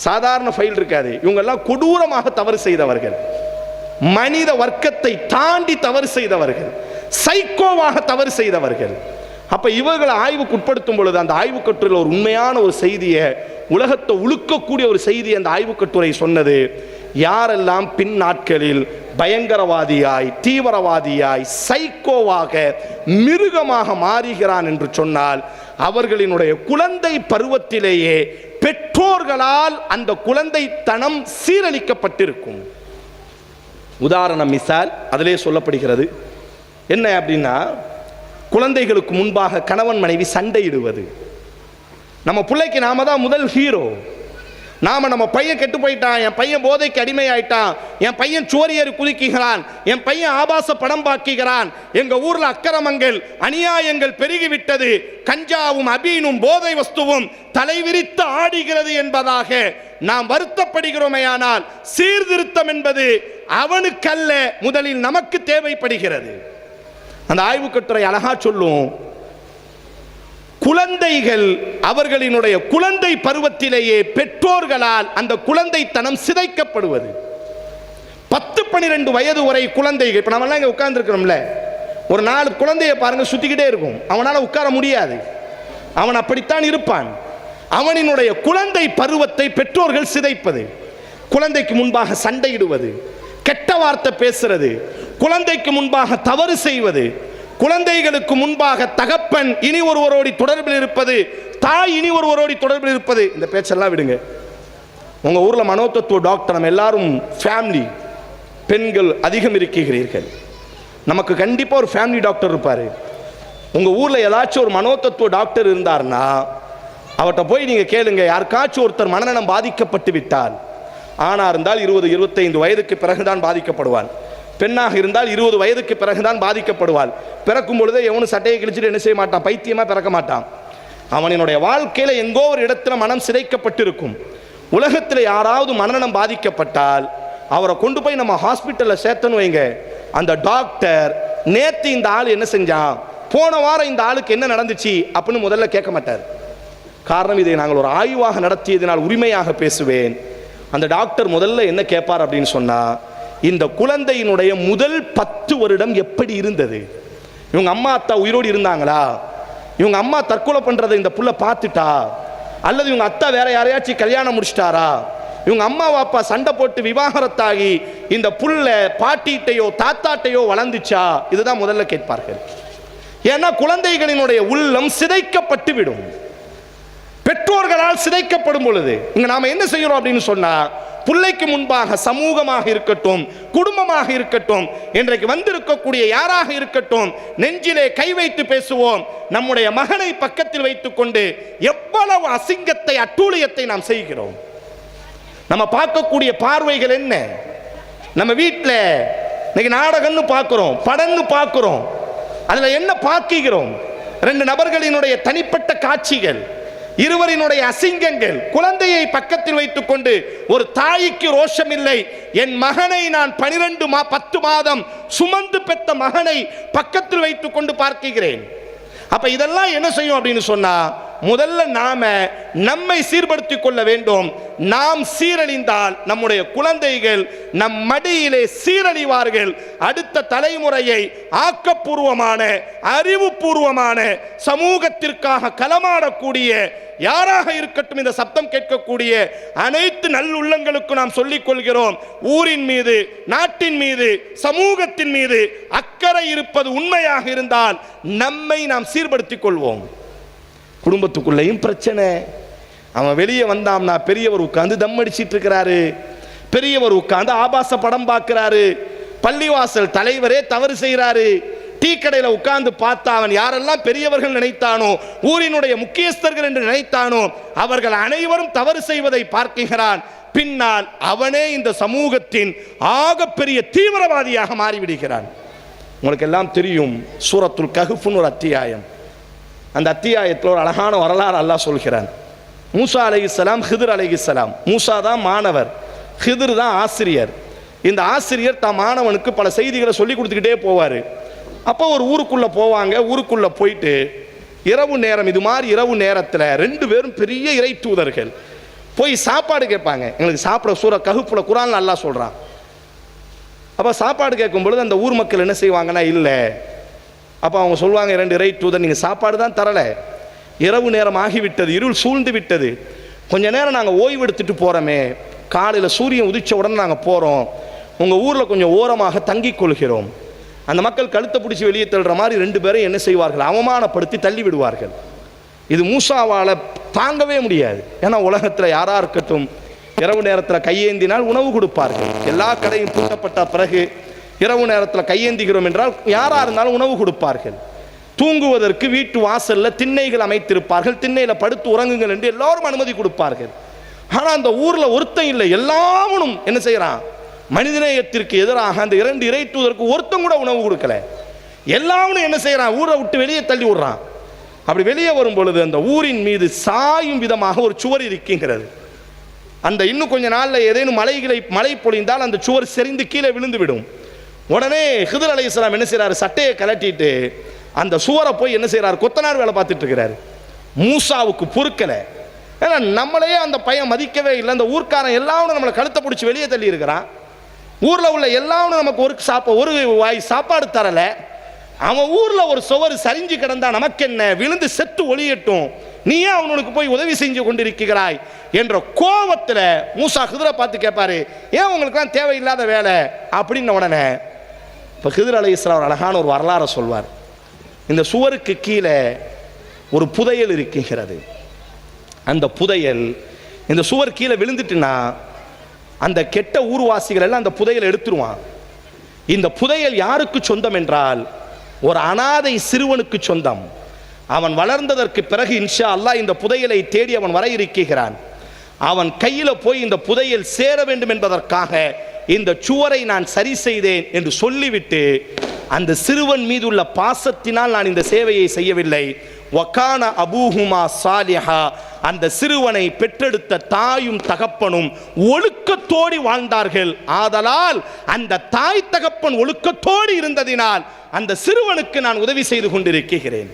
சாதாரண ஃபைல் இருக்காது. இவங்கெல்லாம் கொடூரமாக தவறு செய்தவர்கள், மனித வர்க்கத்தை தாண்டி தவறு செய்தவர்கள், சைக்கோவாக தவறு செய்தவர்கள். அப்ப இவர்களை ஆய்வுக்கு உட்படுத்தும் பொழுது அந்த ஆய்வு கட்டுரையில் ஒரு உண்மையான ஒரு செய்தியை, உலகத்தை உழுக்கக்கூடிய ஒரு செய்தியை அந்த ஆய்வு கட்டுரை சொன்னது, யாரெல்லாம் பின் நாட்களில் பயங்கரவாதியாய், தீவிரவாதியாய், சைக்கோவாக, மிருகமாக மாறுகிறான் என்று சொன்னால் அவர்களினுடைய குழந்தை பருவத்திலேயே பெற்றோர்களால் அந்த குழந்தைத்தனம் சீரழிக்கப்பட்டிருக்கும். உதாரணம் மிசால் அதிலே சொல்லப்படுகிறது. என்ன அப்படின்னா, குழந்தைகளுக்கு முன்பாக கணவன் மனைவி சண்டையிடுவது. நம்ம பிள்ளைக்கு நாம தான் முதல் ஹீரோ. நம்ம பையன் கெட்டு போயிட்டான், என் பையன் போதைக்கு அடிமையாயிட்டான், என் பையன் சோரியேறி குதிக்கிறான், என் பையன் ஆபாச படம் பார்க்கிறான், எங்க ஊர்ல அக்கிரமங்கள் அநியாயங்கள் பெருகிவிட்டது, கஞ்சாவும் அபீனும் போதை வஸ்துவும் தலைவிரித்து ஆடுகிறது என்பதாக நாம் வருத்தப்படுகிறோமேயானால் சீர்திருத்தம் என்பது அவனுக்கல்ல, முதலில் நமக்கு தேவைப்படுகிறது. அந்த ஆய்வு கட்டுரை அழகா சொல்லும், குழந்தைகள் அவர்களினுடைய குழந்தை பருவத்திலேயே பெற்றோர்களால் அந்த குழந்தைத்தனம் சிதைக்கப்படுவது. 10-12 வயது வரை குழந்தைகள், இப்ப நம்ம எல்லாம் இங்க உட்கார்ந்து இருக்கிறோம்ல, ஒரு 4 குழந்தைய பாருங்க சுத்திக்கிட்டே இருக்கும், அவனால உட்கார முடியாது, அவன் அப்படித்தான் இருப்பான். அவனினுடைய குழந்தை பருவத்தை பெற்றோர்கள் சிதைப்பது, குழந்தைக்கு முன்பாக சண்டையிடுவது, கெட்ட வார்த்தை பேசுறது, குழந்தைக்கு முன்பாக தவறு செய்வது, குழந்தைகளுக்கு முன்பாக தகப்பன் இனி ஒருவரோடு தொடர்பில் இருப்பது, தாய் இனி ஒருவரோடு தொடர்பில் இருப்பது. இந்த பேச்செல்லாம் விடுங்க. உங்க ஊர்ல மனோதத்துவ டாக்டர் நம்ம எல்லாரும் ஃபேமிலி, பெண்கள் அதிகம் இருக்கிறீர்கள். நமக்கு கண்டிப்பாக ஒரு ஃபேமிலி டாக்டர் இருப்பார். உங்கள் ஊரில் ஏதாச்சும் ஒரு மனோதத்துவ டாக்டர் இருந்தார்னா அவர்கிட்ட போய் நீங்கள் கேளுங்க, யாருக்காச்சும் ஒருத்தர் மனநலம் பாதிக்கப்பட்டு விட்டால், ஆணாக இருந்தால் 20-25 வயதுக்கு பிறகுதான் பாதிக்கப்படுவான், பெண்ணாக இருந்தால் 20 வயதுக்கு பிறகுதான் பாதிக்கப்படுவாள். பிறக்கும் பொழுதே எவனும் சட்டையை கிழிச்சிட்டு என்ன செய்ய மாட்டான், பைத்தியமாக பிறக்க மாட்டான். அவனினுடைய வாழ்க்கையில் எங்கோ ஒரு இடத்துல மனம் சிதைக்கப்பட்டிருக்கும். உலகத்தில் யாராவது மனநலம் பாதிக்கப்பட்டால் அவரை கொண்டு போய் நம்ம ஹாஸ்பிட்டலில் சேர்த்தணும் வைங்க, அந்த டாக்டர் நேற்று இந்த ஆள் என்ன செஞ்சான், போன வாரம் இந்த ஆளுக்கு என்ன நடந்துச்சு அப்படின்னு முதல்ல கேட்க மாட்டார். காரணம், இதை நாங்கள் ஒரு ஆய்வாக நடத்தியதனால் உரிமையாக பேசுவேன். அந்த டாக்டர் முதல்ல என்ன கேட்பார் அப்படின்னு சொன்னால், இந்த குழந்தையினுடைய முதல் 10 வருடம் எப்படி இருந்தது, இவங்க அம்மா அத்தா உயிரோடு இருந்தாங்களா, இவங்க அம்மா தற்கொலை பண்ணுறதை இந்த புள்ள பார்த்துட்டா, அல்லது இவங்க அத்தா வேற யாரையாச்சும் கல்யாணம் முடிச்சிட்டாரா, இவங்க அம்மா அப்பா சண்டை போட்டு விவாகரத்தாகி இந்த புள்ள பாட்டிட்டையோ தாத்தாட்டையோ வளர்ந்துச்சா, இதுதான் முதல்ல கேட்பார்கள். ஏன்னா குழந்தைகளினுடைய உள்ளம் சிதைக்கப்பட்டு விடும், பெற்றோர்களால் சிதைக்கப்படும் பொழுது. இங்க நாம என்ன செய்யறோம் அப்படின்னு சொன்னா, பிள்ளைக்கு முன்பாக சமூகமாக இருக்கட்டும், குடும்பமாக இருக்கட்டும், இன்றைக்கு வந்திருக்கக்கூடிய யாராக இருக்கட்டும், நெஞ்சிலே கை வைத்து பேசுவோம். நம்முடைய மகனை பக்கத்தில் வைத்துக் கொண்டு எவ்வளவு அசிங்கத்தை அட்டூழியத்தை நாம் செய்கிறோம். நம்ம பார்க்கக்கூடிய பார்வைகள் என்ன? நம்ம வீட்டில் இன்னைக்கு நாடகம்னு பார்க்கிறோம், படம்னு பார்க்கிறோம், அதுல என்ன பார்க்கிறோம்? 2 நபர்களினுடைய தனிப்பட்ட காட்சிகள், இருவரினுடைய அசிங்கங்கள். குழந்தையை பக்கத்தில் வைத்துக் கொண்டு ஒரு தாய்க்கு ரோஷம் இல்லை, என் மகனை நான் 10 மாதம் சுமந்து பெற்ற மகனை பக்கத்தில் வைத்துக் கொண்டு பார்க்கிறேன். அப்ப இதெல்லாம் என்ன செய்யும் அப்படின்னு சொன்னா, முதல்ல நாம நம்மை சீர்படுத்திக் கொள்ள வேண்டும். நாம் சீரழிந்தால் நம்முடைய குழந்தைகள் நம் மடியிலே சீரழிவார்கள். அடுத்த தலைமுறையை ஆக்கப்பூர்வமான, அறிவுபூர்வமான, சமூகத்திற்காக களமாடக்கூடிய யாராக இருக்கட்டும், இந்த சப்தம் கேட்கக்கூடிய அனைத்து நல்லுள்ளங்களுக்கும் நாம் சொல்லிக் கொள்கிறோம், ஊரின் மீது, நாட்டின் மீது, சமூகத்தின் மீது அக்கறை இருப்பது உண்மையாக இருந்தால் நம்மை நாம் சீர்படுத்திக் கொள்வோம். குடும்பத்துக்குள்ளேயும் பிரச்சனை. அவன் வெளியே வந்தாம்னா பெரியவர் உட்கார்ந்து தம் அடிச்சிட்டு இருக்கிறாரு, பெரியவர் உட்கார்ந்து ஆபாச படம் பார்க்கிறாரு, பள்ளிவாசல் தலைவரே தவறு செய்கிறாரு, டீ கடையில் உட்கார்ந்து பார்த்தா அவன் யாரெல்லாம் பெரியவர்கள் நினைத்தானோ, ஊரினுடைய முக்கியஸ்தர்கள் என்று நினைத்தானோ, அவர்கள் அனைவரும் தவறு செய்வதை பார்க்கிறான். பின்னால் அவனே இந்த சமூகத்தின் ஆகப்பெரிய தீவிரவாதியாக மாறிவிடுகிறான். உங்களுக்கு எல்லாம் தெரியும், சூரத்துல் கஹ்ஃப்னு ஒரு அத்தியாயம். அந்த அத்தியாயத்தில் ஒரு அழகான வரலாறு அல்லாஹ் சொல்கிறான். மூசா அலைஹிஸ்ஸலாம், ஹிதர் அலைஹிஸ்ஸலாம். மூசா தான் மாணவர், ஹிதர் தான் ஆசிரியர். இந்த ஆசிரியர் தான் மாணவனுக்கு பல செய்திகளை சொல்லி கொடுத்துக்கிட்டே போவார். அப்போ ஒரு ஊருக்குள்ளே போவாங்க. ஊருக்குள்ளே போயிட்டு இரவு நேரம், இது மாதிரி இரவு நேரத்தில் 2 பேரும் பெரிய இறை தூதர்கள் போய் சாப்பாடு கேட்பாங்க. எங்களுக்கு சாப்பிட சூர கஹ்ஃப்ல குர்ஆன்ல அல்லாஹ் சொல்கிறான். அப்போ சாப்பாடு கேட்கும் பொழுது அந்த ஊர் மக்கள் என்ன செய்வாங்கன்னா, இல்லை. அப்போ அவங்க சொல்லுவாங்க, 2 இறை தூதர், நீங்கள் சாப்பாடு தான் தரலை, இரவு நேரம் ஆகிவிட்டது, இருள் சூழ்ந்து விட்டது, கொஞ்ச நேரம் நாங்கள் ஓய்வு எடுத்துட்டு போகிறோமே, காலையில் சூரியன் உதிச்ச உடனே நாங்கள் போகிறோம், உங்கள் ஊரில் கொஞ்சம் ஓரமாக தங்கிக் கொள்கிறோம். அந்த மக்கள் கழுத்தை பிடிச்சி வெளியே தள்ளுற மாதிரி 2 பேரும் என்ன செய்வார்கள், அவமானப்படுத்தி தள்ளி விடுவார்கள். இது மூசாவால் தாங்கவே முடியாது. ஏன்னா உலகத்தில் யாராக இருக்கட்டும், இரவு நேரத்தில் கையேந்தினால் உணவு கொடுப்பார்கள். எல்லா கடையும் பூட்டப்பட்ட பிறகு இரவு நேரத்தில் கையேந்துகிறோம் என்றால் யாராக இருந்தாலும் உணவு கொடுப்பார்கள். தூங்குவதற்கு வீட்டு வாசலில் திண்ணைகள் அமைத்திருப்பார்கள், திண்ணையில் படுத்து உறங்குங்கள் என்று எல்லோரும் அனுமதி கொடுப்பார்கள். ஆனால் அந்த ஊரில் ஒருத்தன் இல்லை, எல்லாவனும் என்ன செய்கிறான், மனிதநேயத்திற்கு எதிராக அந்த 2 இறை தூதருக்கு ஒருத்தன் கூட உணவு கொடுக்கல. எல்லாவனும் என்ன செய்கிறான், ஊரை விட்டு வெளியே தள்ளி விடுறான். அப்படி வெளியே வரும் பொழுது அந்த ஊரின் மீது சாயும் விதமாக ஒரு சுவர் இருக்கின்றது. அந்த இன்னும் கொஞ்ச நாளில் ஏதேனும் மழை பொழிந்தால் அந்த சுவர் செறிந்து கீழே விழுந்து விடும். உடனே ஹிதர் அலைஹிஸ்ஸலாம் என்ன செய்கிறாரு, சட்டையை கலட்டிட்டு அந்த சுவரை போய் என்ன செய்கிறார், கொத்தனார் வேலை பார்த்துட்டு இருக்கிறாரு. மூசாவுக்கு பொறுக்கலை. ஏன்னா நம்மளையே அந்த பையன் மதிக்கவே இல்லை. அந்த ஊர்க்காரன் எல்லாரும் நம்மளை கழுத்தை பிடிச்சி வெளியே தள்ளி இருக்கிறான். ஊரில் உள்ள எல்லாரும் நமக்கு ஒரு வாய் சாப்பாடு தரலை. அவன் ஊரில் ஒரு சுவர் சரிஞ்சு கிடந்தா நமக்கு என்ன, விழுந்து செத்து ஒளியட்டும், நீயே அவனுக்கு போய் உதவி செஞ்சு கொண்டிருக்கிறாய் என்ற கோபத்தில் மூசா ஹிதரை பார்த்து கேட்பாரு, ஏன் உங்களுக்குலாம் தேவையில்லாத வேலை அப்படின்னு. உடனே இப்போ ஹிதர் அலைஹிஸ்ஸலாம் ஒரு அழகான ஒரு வரலாறை சொல்வார். இந்த சுவருக்கு கீழே ஒரு புதையல் இருக்கிறது. அந்த புதையல், இந்த சுவர் கீழே விழுந்துட்டுன்னா அந்த கெட்ட ஊர்வாசிகள் எல்லாம் அந்த புதையலை எடுத்துருவான். இந்த புதையல் யாருக்கு சொந்தம் என்றால் ஒரு அனாதை சிறுவனுக்கு சொந்தம். அவன் வளர்ந்ததற்கு பிறகு இன்ஷா அல்லாஹ் இந்த புதையலை தேடி அவன் வர இருக்கிறான். அவன் கையில போய் இந்த புதையல் சேர வேண்டும் என்பதற்காக இந்த சுவரை நான் சரி செய்தேன் என்று சொல்லிவிட்டு அந்த சிறுவன் மீது உள்ள பாசத்தினால் நான் இந்த சேவையை செய்யவில்லை. வகான அபூஹுமா சாலிஹா, அந்த சிறுவனை பெற்றெடுத்த தாயும் தகப்பனும் ஒழுக்கத்தோடு வாழ்ந்தார்கள். ஆதலால் அந்த தாய் தகப்பன் ஒழுக்கத்தோடு இருந்ததினால் அந்த சிறுவனுக்கு நான் உதவி செய்து கொண்டிருக்கிறேன்.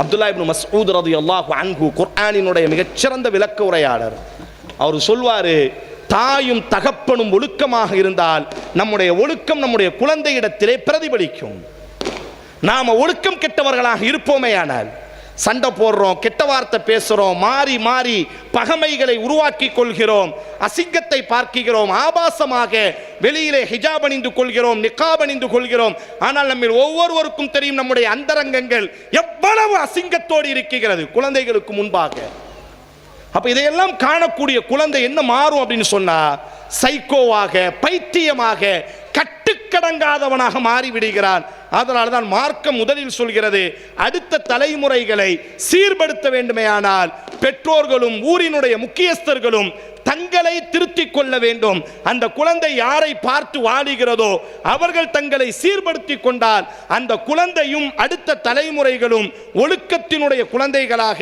அப்துல்லா இப்னு மஸ்ஊத் ரலியல்லாஹு அன்ஹு குர்ஆனினுடைய மிகச்சிறந்த விளக்க உரையாளர். அவர் சொல்வாரு, தாயும் தகப்பனும் ஒழுக்கமாக இருந்தால் நம்முடைய ஒழுக்கம் நம்முடைய குழந்தையிடத்திலே பிரதிபலிக்கும். நாம ஒழுக்கம் கெட்டவர்களாக இருப்போமேயானால் சண்டை போடுறோம், கெட்ட வார்த்தை பேசுறோம், மாறி மாறி பகைமைகளை உருவாக்கி கொள்கிறோம், அசிங்கத்தை பார்க்கிறோம், ஆபாசமாக வெளியிலே ஹிஜாப் அணிந்து கொள்கிறோம், நிக்காப் அணிந்து கொள்கிறோம். ஆனால் நம்ம ஒவ்வொருவருக்கும் தெரியும் நம்முடைய அந்தரங்கங்கள் எவ்வளவு அசிங்கத்தோடு இருக்கிறது குழந்தைகளுக்கு முன்பாக. அப்ப இதையெல்லாம் காணக்கூடிய குழந்தை என்ன மாறும் அப்படின்னு சொன்னா சைக்கோவாக, பைத்தியமாக, கட்டுக்கடங்காதவனாக மாறிவிடுகிறான். அதனால தான் மார்க்கம் முதலில் சொல்கிறது, அடுத்த தலைமுறைகளை சீர்படுத்த வேண்டுமேயானால் பெற்றோர்களும் ஊரினுடைய முக்கியஸ்தர்களும் தங்களை திருத்திக் கொள்ள வேண்டும். அந்த குழந்தை யாரை பார்த்து வாழுகிறதோ அவர்கள் தங்களை சீர்படுத்திக் கொண்டால் அந்த குழந்தையும் அடுத்த தலைமுறைகளும் ஒழுக்கத்தினுடைய குழந்தைகளாக,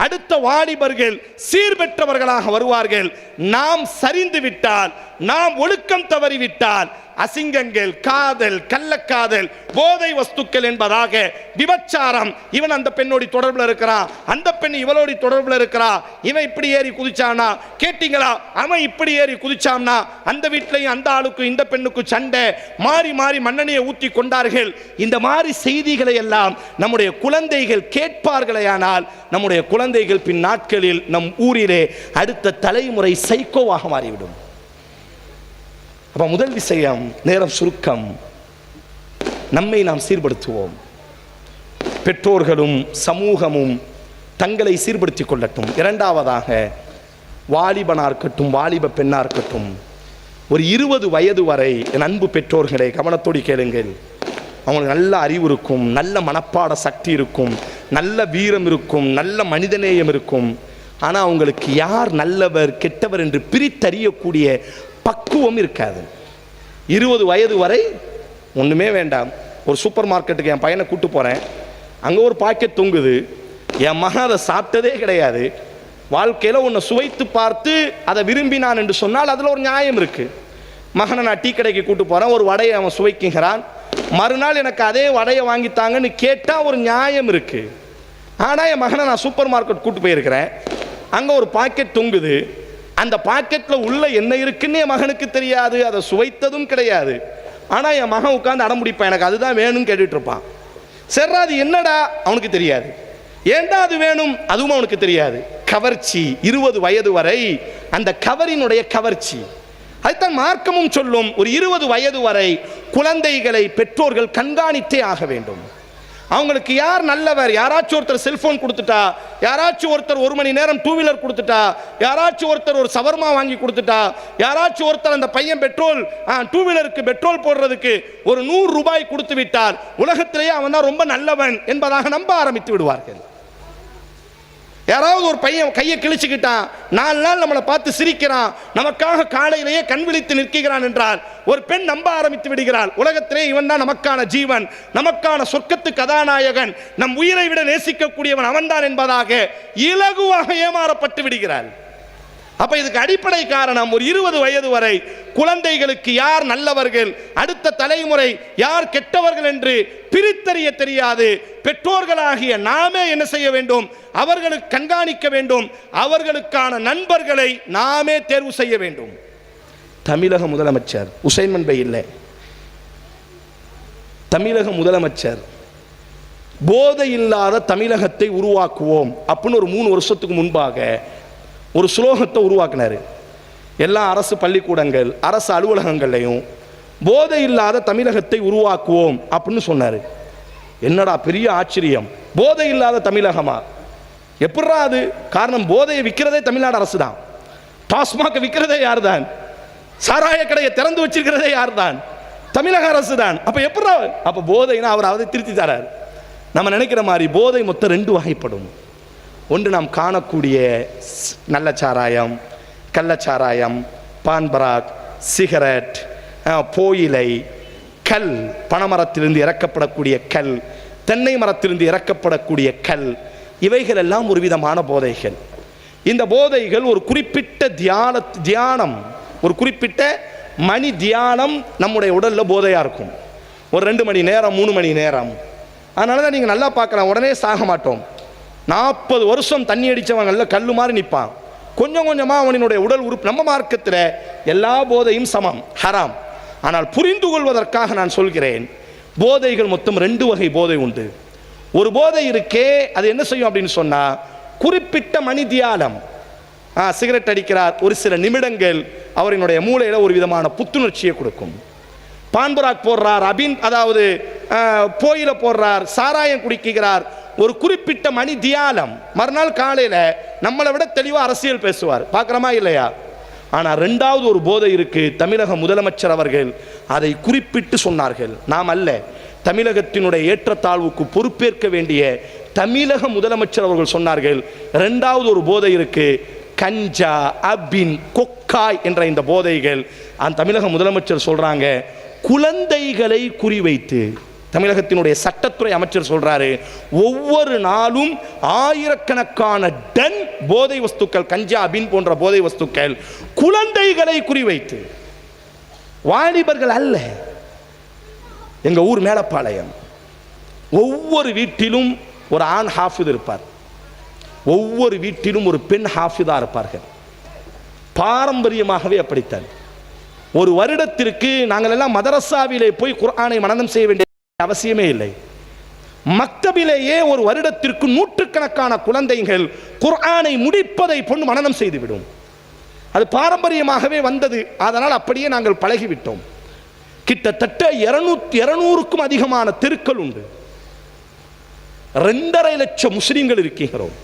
அடுத்த வாலிபர்கள் சீர்பெற்றவர்களாக வருவார்கள். நாம் சரிந்து விட்டால், நாம் ஒழுக்கம் தவறிவிட்டால் அசிங்கங்கள், காதல், கள்ளக்காதல், போதை வஸ்துக்கள் என்பதாக விபச்சாரம், இவன் அந்த பெண்ணோடி தொடர்பில் இருக்கிறான், அந்த பெண் இவளோடி தொடர்பில் இருக்கிறா, இவன் இப்படி ஏறி குதிச்சானா கேட்டீங்களா, அவன் இப்படி ஏறி குதிச்சான்னா அந்த வீட்லையும் அந்த ஆளுக்கும் இந்த பெண்ணுக்கும் சண்டை, மாறி மாறி மண்ணெண்ணையை ஊற்றி கொண்டார்கள். இந்த மாதிரி செய்திகளை எல்லாம் நம்முடைய குழந்தைகள் கேட்பார்களேயானால் நம்முடைய குழந்தைகள் பின் நாட்களில் நம் ஊரிலே அடுத்த தலைமுறை சைக்கோவாக மாறிவிடும். அப்ப முதல் விஷயம், நேரம் சுருக்கம், நம்மை நாம் சீர்படுத்துவோம். பெற்றோர்களும் சமூகமும் தங்களை சீர்படுத்திக் கொள்ளட்டும். இரண்டாவதாக, வாலிபனாக இருக்கட்டும், வாலிப பெண்ணாக இருக்கட்டும், ஒரு 20 வயது வரை என் அன்பு பெற்றோர்களை கவனத்தோடு கேளுங்கள். அவங்களுக்கு நல்ல அறிவு இருக்கும், நல்ல மனப்பாட சக்தி இருக்கும், நல்ல வீரம் இருக்கும், நல்ல மனிதநேயம் இருக்கும். ஆனால் அவங்களுக்கு யார் நல்லவர் கெட்டவர் என்று பிரித்தறியக்கூடிய பக்குவம் இருக்காது. 20 வயது வரை ஒன்றுமே வேண்டாம். ஒரு சூப்பர் மார்க்கெட்டுக்கு என் பையனை கூட்டு போகிறேன், அங்கே ஒரு பாக்கெட் தொங்குது, என் மகன் அதை சாப்பிட்டதே கிடையாது, வாழ்க்கையில் உன்னை சுவைத்து பார்த்து அதை விரும்பினான் என்று சொன்னால் அதில் ஒரு நியாயம் இருக்குது. மகனை நான் டீ கடைக்கு கூட்டு போகிறேன், ஒரு வடையை அவன் சுவைக்குகிறான், மறுநாள் எனக்கு அதே வடையை வாங்கித்தாங்கன்னு கேட்டால் ஒரு நியாயம் இருக்குது. ஆனால் என் மகனை நான் சூப்பர் மார்க்கெட் கூட்டு போயிருக்கிறேன், அங்கே ஒரு பாக்கெட் தொங்குது, அந்த பாக்கெட்டில் உள்ள என்ன இருக்குன்னு என் மகனுக்கு தெரியாது, அதை சுவைத்ததும் கிடையாது. ஆனால் என் மகன் உட்காந்து அடம்பிடிப்பான், எனக்கு அதுதான் வேணும்னு கேட்டுட்டு இருப்பான். சரி, அது என்னடா அவனுக்கு தெரியாது, ஏண்டா அது வேணும் அதுவும் அவனுக்கு தெரியாது. கவர்ச்சி 20 வயது வரை அந்த கவரினுடைய கவர்ச்சி. அதுதான் மார்க்கமும் சொல்லும், ஒரு 20 வயது வரை குழந்தைகளை பெற்றோர்கள் கண்காணித்தே ஆக வேண்டும். அவங்களுக்கு யார் நல்லவர், யாராச்சும் ஒருத்தர் செல்போன் கொடுத்துட்டா, யாராச்சும் ஒருத்தர் 1 மணி நேரம் 2 வீலர் கொடுத்துட்டா, யாராச்சும் ஒருத்தர் ஒரு சவர்மா வாங்கி கொடுத்துட்டா, யாராச்சும் ஒருத்தர் அந்த பையன் பெட்ரோல் 2 வீலருக்கு பெட்ரோல் போடுறதுக்கு ஒரு 100 ரூபாய் கொடுத்து விட்டால் உலகத்திலேயே அவன் தான் ரொம்ப நல்லவன் என்பதாக நம்ப ஆரம்பித்து விடுவார்கள். யாராவது ஒரு பையன் கையை கிழிச்சுக்கிட்டான், 4 நாள் நம்மளை பார்த்து சிரிக்கிறான், நமக்காக காலையிலேயே கண் விழித்து நிற்கிறான் என்றால் ஒரு பெண் நம்ப ஆரம்பித்து விடுகிறாள், உலகத்திலே இவன் தான் நமக்கான ஜீவன், நமக்கான சொர்க்கத்து கதாநாயகன், நம் உயிரை விட நேசிக்கக்கூடியவன் அவன்தான் என்பதாக இலகுவாக ஏமாறப்பட்டு விடுகிறாள். அப்ப இதுக்கு அடிப்படை காரணம், ஒரு 20 வயது வரை குழந்தைகளுக்கு யார் நல்லவர்கள், அடுத்த தலைமுறை யார் கெட்டவர்கள் என்று பிரித்தறிய தெரியாது. பெற்றோர்களாகிய நாமே என்ன செய்ய வேண்டும், அவர்களுக்கு கண்காணிக்க வேண்டும், அவர்களுக்கான நண்பர்களை நாமே தேர்வு செய்ய வேண்டும். தமிழக முதலமைச்சர் உசைன் மன்பை இல்லை, தமிழக முதலமைச்சர் போதை இல்லாத தமிழகத்தை உருவாக்குவோம் அப்படின்னு ஒரு 3 வருஷத்துக்கு முன்பாக ஒரு ஸ்லோகத்தை உருவாக்கினார். எல்லா அரசு பள்ளிக்கூடங்கள், அரசு அலுவலகங்கள்லையும் போதை இல்லாத தமிழகத்தை உருவாக்குவோம் அப்படின்னு சொன்னார். என்னடா பெரிய ஆச்சரியம், போதை இல்லாத தமிழகமா, எப்படா அது? காரணம், போதையை விற்கிறதே தமிழ்நாடு அரசு தான், டாஸ்மாக் விற்கிறதே யார் தான், சாராய கடையை திறந்து வச்சிருக்கிறதே யார் தான், தமிழக அரசு தான். அப்ப எப்படி அப்ப போதைனா அவர் அதை திருத்தி தரார். நம்ம நினைக்கிற மாதிரி போதை மொத்தம் 2 வகைப்படும். ஒன்று நாம் காணக்கூடிய நல்ல சாராயம், கள்ளச்சாராயம், பான்பராக், சிகரெட், போயிலை, கல், பனைமரத்திலிருந்து இறக்கப்படக்கூடிய கல், தென்னை மரத்திலிருந்து இறக்கப்படக்கூடிய கல், இவைகள் எல்லாம் ஒரு விதமான போதைகள். இந்த போதைகள் ஒரு குறிப்பிட்ட தியானம், ஒரு குறிப்பிட்ட மணி தியானம் நம்முடைய உடல்ல போதையா இருக்கும். ஒரு 2 மணி நேரம் 3 மணி நேரம். அதனால தான் நீங்க நல்லா பார்க்கலாம், உடனே சாக மாட்டோம். 40 வருஷம் தண்ணி அடிச்சவங்கல்ல கல்லு மாதிரி நிற்பான். கொஞ்சம் கொஞ்சமா அவனுடைய உடல் உறுப்பு. நம்ம மார்க்கத்தில் எல்லா போதையும் சமம், ஹராம். ஆனால் புரிந்து கொள்வதற்காக நான் சொல்கிறேன், போதைகள் மொத்தம் 2 வகை போதை உண்டு. ஒரு போதை இருக்கே, அது என்ன செய்யும் அப்படின்னு சொன்னா, குறிப்பிட்ட மணி தியானம், சிகரெட் அடிக்கிறார், ஒரு சில நிமிடங்கள் அவரினுடைய மூளையில ஒரு விதமான புத்துணர்ச்சியை கொடுக்கும். பான்பராக் போடுறார், அதாவது போயில போடுறார், சாராயம் குடிக்கிறார், ஒரு குறிப்பிட்ட மணி தியானம். மறுநாள் காலையில நம்மளை விட தெளிவா அரசியல் பேசுவார், பார்க்கிறோமா இல்லையா? ஆனா 2வது ஒரு போதை இருக்கு. தமிழக முதலமைச்சர் அவர்கள் அதை குறிப்பிட்டு சொன்னார்கள். நாம் அல்ல, தமிழகத்தினுடைய ஏற்றத்தாழ்வுக்கு பொறுப்பேற்க வேண்டிய தமிழக முதலமைச்சர் அவர்கள் சொன்னார்கள், 2வது ஒரு போதை இருக்கு, கஞ்சா, அபின், கொக்காய் என்ற இந்த போதைகள். அந்த தமிழக முதலமைச்சர் சொல்றாங்க, குழந்தைகளை குறிவைத்து. தமிழகத்தினுடைய சட்டத்துறை அமைச்சர் சொல்றாரு, ஒவ்வொரு நாளும் ஆயிரக்கணக்கான டன் போதை வஸ்துக்கள், கஞ்சா, அபின் போன்ற போதை வஸ்துக்கள் குழந்தைகளை குறிவைத்து. வாலிபர்கள் அல்ல. எங்க ஊர் மேலப்பாளையம், ஒவ்வொரு வீட்டிலும் ஒரு ஆண் ஹாஃபிஸ் இருப்பார், ஒவ்வொரு வீட்டிலும் ஒரு பெண் ஹாஃபிதா இருப்பார்கள். பாரம்பரியமாகவே அப்படித்தான். ஒரு வருடத்திற்கு நாங்கள் எல்லாம் மதரசாவிலே போய் குர்ஆனை மனனம் செய்ய வேண்டிய அவசியமே இல்லை. மக்தபிலேயே ஒரு வருடத்திற்கு 100கணக்கான குழந்தைகள் குர்ஆனை முடிப்பதை பொண்ணு மனனம் செய்துவிடும். அது பாரம்பரியமாகவே வந்தது. அதனால் அப்படியே நாங்கள் பழகிவிட்டோம். கிட்டத்தட்ட 200க்கும் அதிகமான தெருக்கள் உண்டு. 2.5 லட்சம் முஸ்லிம்கள் இருக்கிறோம்.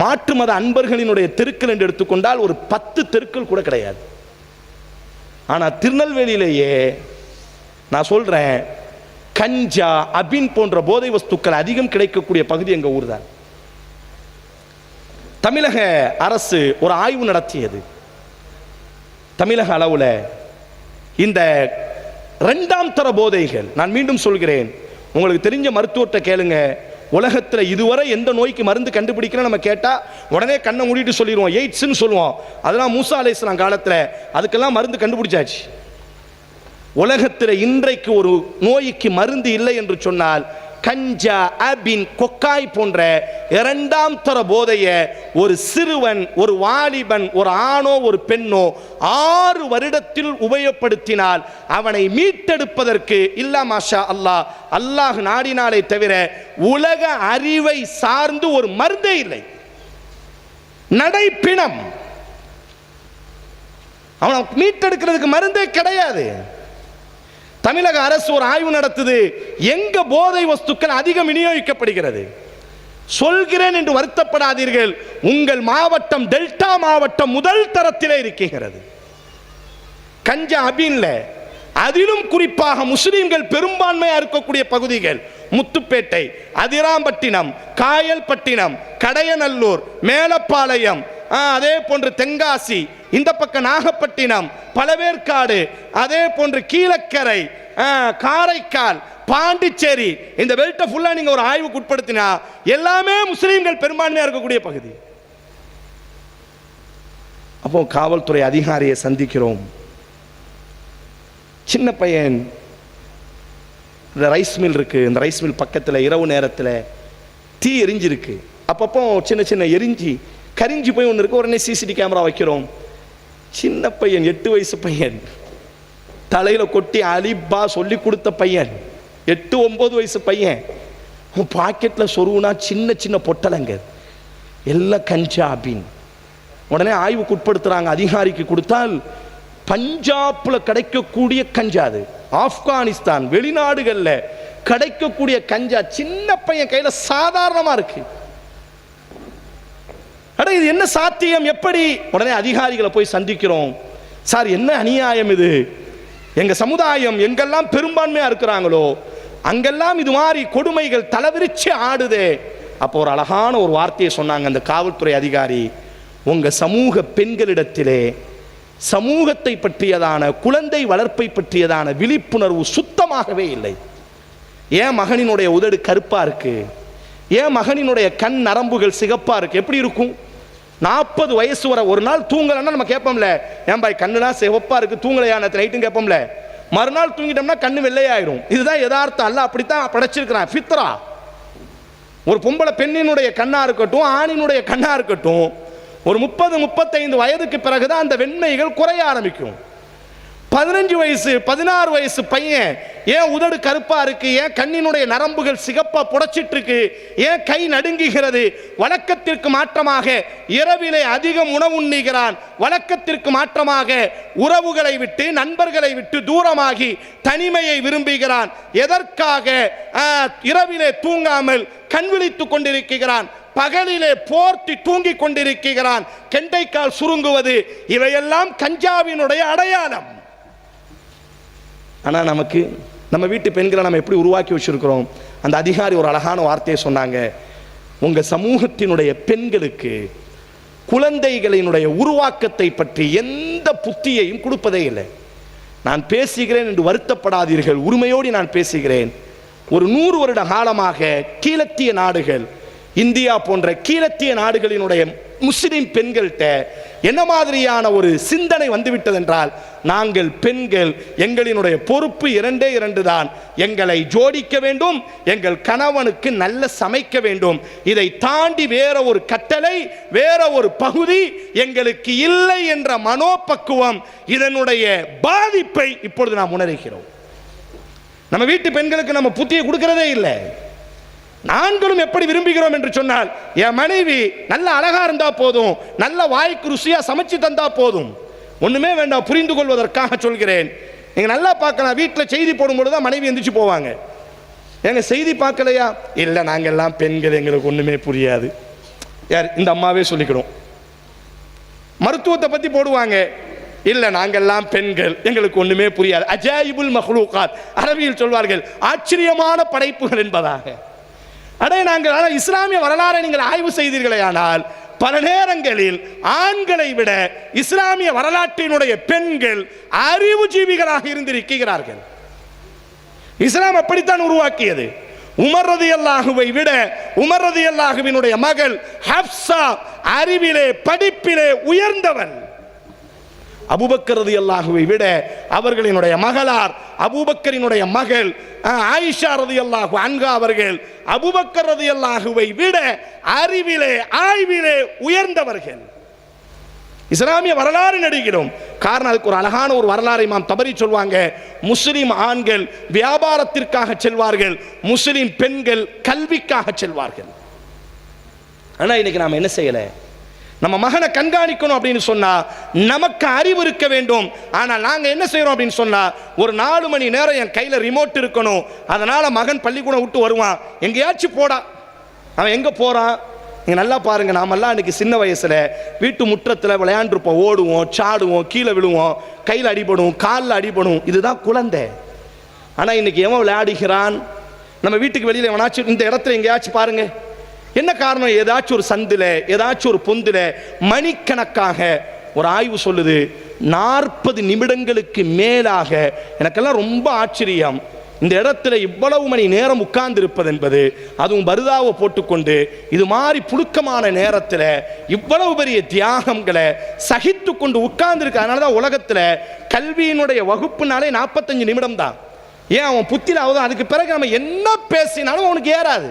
மாற்று மத அன்பர்களினுடைய தெருக்கள் என்று எடுத்துக்கொண்டால் ஒரு 10 தெருக்கள் கூட கிடையாது. ஆனால் திருநெல்வேலியிலேயே நான் சொல்றேன், கஞ்சா, அபின் போன்ற போதை வஸ்துக்கள் அதிகம் கிடைக்கக்கூடிய பகுதி எங்க ஊர் தான். தமிழக அரசு ஒரு ஆய்வு நடத்தியது. தமிழக அளவில் இந்த 2ஆம் தர போதைகள், நான் மீண்டும் சொல்கிறேன், உங்களுக்கு தெரிஞ்ச மருத்துவத்தை கேளுங்க. உலகத்தில் இதுவரை எந்த நோய்க்கு மருந்து கண்டுபிடிக்கணும் நம்ம கேட்டால் உடனே கண்ணை மூடிட்டு சொல்லிடுவோம், எய்ட்ஸ்ன்னு சொல்லுவோம். அதெல்லாம் மூசா அலைஹிஸ்ஸலாம் காலத்தில் அதுக்கெல்லாம் மருந்து கண்டுபிடிச்சாச்சு. உலகத்தில் இன்றைக்கு ஒரு நோய்க்கு மருந்து இல்லை என்று சொன்னால் கஞ்சா, அபின், கொக்காய் போன்ற 2ஆம் தர போதைய ஒரு சிறுவன், ஒரு வாலிபன், ஒரு ஆணோ ஒரு பெண்ணோ 6 வருடத்தில் உபயோகப்படுத்தினால் அவனை மீட்டெடுப்பதற்கு இல்லா மாஷா அல்லாஹ், அல்லாஹ் நாடினாலே தவிர உலக அறிவை சார்ந்து ஒரு மருந்தே இல்லை. நடைப்பிணம், அவனை மீட்டெடுக்கிறதுக்கு மருந்தே கிடையாது. தமிழக அரசு ஒரு ஆய்வு நடத்துது, எங்க போதை வஸ்துக்கள் அதிகம் விநியோகிக்கப்படுகிறது. சொல்கிறேன் என்று வருத்தப்படாதீர்கள், உங்கள் மாவட்டம் டெல்டா மாவட்டம் முதல் தரத்திலே இருக்கிறது. கஞ்சா, அபின்ல, அதிலும் குறிப்பாக முஸ்லிம்கள் பெரும்பான்மையா இருக்கக்கூடிய பகுதிகள் முத்துப்பேட்டை, அதிராம்பட்டினம், காயல்பட்டினம், கடையநல்லூர், மேலப்பாளையம், அதே போன்று தென்காசி, இந்த பக்கம் நாகப்பட்டினம், பழவேற்காடு, அதே போன்று கீழக்கரை, காரைக்கால், பாண்டிச்சேரி, இந்த பெல்ட்டை ஃபுல்லா நீங்க ஒரு ஆய்வுக்கு உட்படுத்தினா எல்லாமே முஸ்லிம்கள் பெரும்பான்மையா இருக்கக்கூடிய பகுதி. அப்போ காவல்துறை அதிகாரியை சந்திக்கிறோம். சின்ன பையன், இந்த ரைஸ் மில் இருக்கு, இந்த ரைஸ் மில் பக்கத்தில் இரவு நேரத்தில் தீ எரிஞ்சிருக்கு. அப்பப்போ சின்ன சின்ன எரிஞ்சி கரிஞ்சி போய் ஒன்று இருக்கு. உடனே சிசிடி கேமரா வைக்கிறோம். சின்ன பையன், 8 வயசு பையன், தலையில கொட்டி அலிபா சொல்லி கொடுத்த பையன், 8-9 வயசு பையன். பாக்கெட்ல சொருவுனா சின்ன சின்ன பொட்டலங்க, எல்லாம் கஞ்சா, அபின். உடனே ஆய்வுக்கு உட்படுத்துறாங்க. அதிகாரிக்கு கொடுத்தால் பஞ்சாப்ல கிடைக்கக்கூடிய கஞ்சா, அது ஆப்கானிஸ்தான் வெளிநாடுகள்ல கிடைக்கக்கூடிய கஞ்சா சின்ன பையன் கையில சாதாரணமா இருக்கு. அட இது என்ன சாத்தியம், எப்படி? உடனே அதிகாரிகளை போய் சந்திக்கிறோம். சார், என்ன அநியாயம் இது, எங்க சமுதாயம் எங்கெல்லாம் பெரும்பான்மையா இருக்கிறாங்களோ அங்கெல்லாம் இது மாதிரி கொடுமைகள் தலைவிரிச்சு ஆடுதே. அப்போ ஒரு அழகான ஒரு வார்த்தையை சொன்னாங்க அந்த காவல்துறை அதிகாரி, உங்க சமூக பெண்களிடத்திலே சமூகத்தை பற்றியதான குழந்தை வளர்ப்பை பற்றியதான விழிப்புணர்வு சுத்தமாகவே இல்லை. ஏன் மகனினுடைய உதடு கருப்பா இருக்கு, ஏன் மகனினுடைய கண் நரம்புகள் சிகப்பா இருக்கு? எப்படி இருக்கும்? 40 வயசு வரை ஒரு நாள் தூங்கலன்னா நம்ம கேட்போம்ல, ஏன் பாய் கண்ணுலாம் சிவப்பா இருக்கு தூங்கலையா நைட்டும் கேட்போம்ல. மறுநாள் தூங்கிட்டோம்னா கண்ணு வெள்ளையாயிரும். இதுதான் யதார்த்தம். அல்ல அப்படித்தான் படைச்சிருக்கிறான், ஃபித்ரா. ஒரு பொம்பளை பெண்ணினுடைய கண்ணா இருக்கட்டும் ஆணினுடைய கண்ணா இருக்கட்டும், ஒரு 30-35 வயதுக்கு பிறகுதான் அந்த வெண்மைகள் குறைய ஆரம்பிக்கும். 15 வயசு 16 வயசு பையன் ஏன் உதடு கருப்பா இருக்கு, ஏன் கண்ணினுடைய நரம்புகள் சிகப்பா புடைச்சிட்டு இருக்கு, ஏன் கை நடுங்குகிறது? வழக்கத்திற்கு மாற்றமாக இரவிலே அதிகம் உணவு உண்ணுகிறான், வழக்கத்திற்கு மாற்றமாக உறவுகளை விட்டு நண்பர்களை விட்டு தூரமாகி தனிமையை விரும்புகிறான். எதற்காக? இரவிலே தூங்காமல் கண் விழித்துக் கொண்டிருக்கிறான், பகலிலே போர்த்தி தூங்கிக் கொண்டிருக்கிறான், கெண்டைக்கால் சுருங்குவது, இவையெல்லாம் கஞ்சாவினுடைய அடையாளம். ஆனா நமக்கு நம்ம வீட்டு பெண்களை நம்ம எப்படி உருவாக்கி வச்சிருக்கிறோம்? அந்த அதிகாரி ஒரு அழகான வார்த்தையை சொன்னாங்க, உங்க சமூகத்தினுடைய பெண்களுக்கு குழந்தைகளினுடைய உருவாக்கத்தை பற்றி எந்த புத்தியையும் கொடுப்பதே இல்லை. நான் பேசுகிறேன் என்று வருத்தப்படாதீர்கள், உரிமையோடு நான் பேசுகிறேன். ஒரு 100 வருட காலமாக கீழத்திய நாடுகள், இந்தியா போன்ற கீழத்திய நாடுகளினுடைய முஸ்லிம் பெண்கள்கிட்ட என்ன மாதிரியான ஒரு சிந்தனை வந்துவிட்டது என்றால், நாங்கள் பெண்கள் எங்களினுடைய பொறுப்பு 2 தான், எங்களை ஜோடிக்க வேண்டும், எங்கள் கணவனுக்கு நல்ல சமைக்க வேண்டும், இதை தாண்டி வேற ஒரு கட்டளை வேற ஒரு பகுதி எங்களுக்கு இல்லை என்ற மனோபக்குவம், இதனுடைய பாதிப்பை இப்பொழுது நாம் உணர்கிறோம். நம்ம வீட்டு பெண்களுக்கு நம்ம புத்தியை கொடுக்கிறதே இல்லை. நாங்களும் எப்படி விரும்புகிறோம் என்று சொன்னால், என் மனைவி நல்ல அழகா இருந்தா போதும், நல்ல வாய்க்கு ருசியா சமைச்சு தந்தா போதும், ஒண்ணுமே வேண்டாம். புரிந்து கொள்வதற்காக சொல்கிறேன். நீங்க நல்லா பார்க்கலாம், வீட்டில் செய்தி போடும்போது தான் மனைவி எந்திரிச்சு போவாங்க. எங்க செய்தி பார்க்கலையா? இல்லை நாங்கள் எல்லாம் பெண்கள், எங்களுக்கு ஒண்ணுமே புரியாது. யார்? இந்த அம்மாவே சொல்லிக்கிறோம். மருத்துவத்தை பத்தி போடுவாங்க, இல்லை நாங்கள்லாம் பெண்கள், எங்களுக்கு ஒண்ணுமே புரியாது. அஜாயிபுல் மஹ்லூகாத், அரபியில் சொல்வார்கள் ஆச்சரியமான படைப்புகள் என்பதாக. அடே நாங்கள் இஸ்லாமிய வரலாறை நீங்கள் ஆய்வு செய்தீர்களே ஆனால் பல நேரங்களில் ஆண்களை விட இஸ்லாமிய வரலாற்றினுடைய பெண்கள் அறிவுஜீவிகளாக இருந்திருக்கிறார்கள். இஸ்லாம் அப்படித்தான் உருவாக்கியது. உமர் ரலியல்லாஹுவை விட உமர் ரலியல்லாஹுவினுடைய மகள் ஹப்ஸா அறிவிலே படிப்பிலே உயர்ந்தவள். அபூபக்கர் ரலியல்லாஹுவை விட அவர்களினுடைய மகளார் அபூபக்கரினுடைய மகள் ஆயிஷா ரலியல்லாஹு அன்ஹா அவர்கள் அபூபக்கர் ரலியல்லாஹுவை விட அறிவிலே ஆய்விலே உயர்ந்தவர்கள். இஸ்லாமிய வரலாறு நடிக்கிறோம். காரணம், அதுக்கு ஒரு அழகான ஒரு வரலாறை இமாம் தபரி சொல்வாங்க. முஸ்லிம் ஆண்கள் வியாபாரத்திற்காக செல்வார்கள், முஸ்லிம் பெண்கள் கல்விக்காக செல்வார்கள். ஆனா இன்னைக்கு நாம என்ன செய்யல? நம்ம மகனை கண்காணிக்கணும் அப்படின்னு சொன்னா நமக்கு அறிவு இருக்க வேண்டும். ஆனால் நாங்க என்ன செய்யறோம் அப்படின்னு சொன்னா, ஒரு 4 மணி நேரம் என் கையில ரிமோட் இருக்கணும், அதனால மகன் பள்ளிக்கூடம் விட்டு வருவான், எங்கேயாச்சும் போடா. அவன் எங்க போறான்? நீங்க நல்லா பாருங்க, நாமெல்லாம் இன்னைக்கு சின்ன வயசுல வீட்டு முற்றத்தில் விளையாண்டுருப்போம், ஓடுவோம், சாடுவோம், கீழே விழுவோம், கையில் அடிபடும், காலில் அடிபடும், இதுதான் குழந்தை. ஆனா இன்னைக்கு எவன் விளையாடுகிறான்? நம்ம வீட்டுக்கு வெளியில எவனாச்சும் இந்த இடத்துல எங்கேயாச்சும் பாருங்க. என்ன காரணம்? ஏதாச்சும் ஒரு சந்தில, ஏதாச்சும் ஒரு பொந்தில மணிக்கணக்காக, ஒரு ஆய்வு சொல்லுது 40 நிமிடங்களுக்கு மேலாக. எனக்கெல்லாம் ரொம்ப ஆச்சரியம், இந்த இடத்துல இவ்வளவு மணி நேரம் உட்கார்ந்து இருப்பது என்பது, அதுவும் பருதாவை போட்டுக்கொண்டு இது மாதிரி புழுக்கமான நேரத்தில் இவ்வளவு பெரிய தியாகங்களை சகித்து கொண்டு உட்கார்ந்து இருக்கு. அதனால தான் உலகத்தில் கல்வியினுடைய வகுப்புனாலே 45 நிமிடம் தான். ஏன்? அவன் புத்தியில் ஆகுது. அதுக்கு பிறகு நம்ம என்ன பேசினாலும் அவனுக்கு ஏறாது.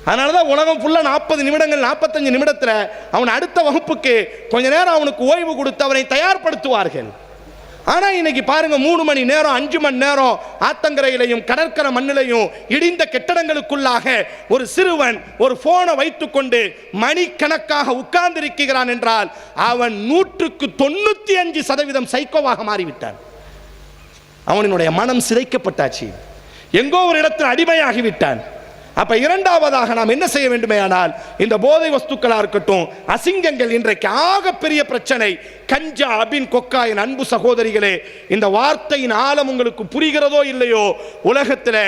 அதனாலதான் உலகம் ஃபுல்லா 40 நிமிடங்கள் 45 நிமிடத்தில் அவன் அடுத்த வகுப்புக்கு கொஞ்ச நேரம் அவனுக்கு ஓய்வு கொடுத்து அவனை தயார்படுத்துவார்கள். ஆனா இன்னைக்கு பாருங்க, 3 மணி நேரம் 5 மணி நேரம் ஆத்தங்கரையிலையும் கடற்கரை மண்ணிலையும் இடிந்த கெட்டடங்களுக்குள்ளாக ஒரு சிறுவன் ஒரு போனை வைத்துக்கொண்டு மணிக்கணக்காக உட்கார்ந்து இருக்கிறான் என்றால் அவன் 195% சைக்கோவாக மாறிவிட்டான். அவனுடைய மனம் சிதைக்கப்பட்டாச்சு, எங்கோ ஒரு இடத்தில் அடிமையாகிவிட்டான். அப்ப இரண்டாவதாக நாம் என்ன செய்ய வேண்டுமே ஆனால் இந்த போதை வஸ்துக்களா இருக்கட்டும், அசிங்கங்கள் இன்றைக்கு ஆகப்பெரிய பிரச்சனை. கஞ்சா அபின் கொக்காயின் அன்பு சகோதரிகளே, இந்த வார்த்தையின் ஆழம் உங்களுக்கு புரிகிறதோ இல்லையோ, உலகத்தில்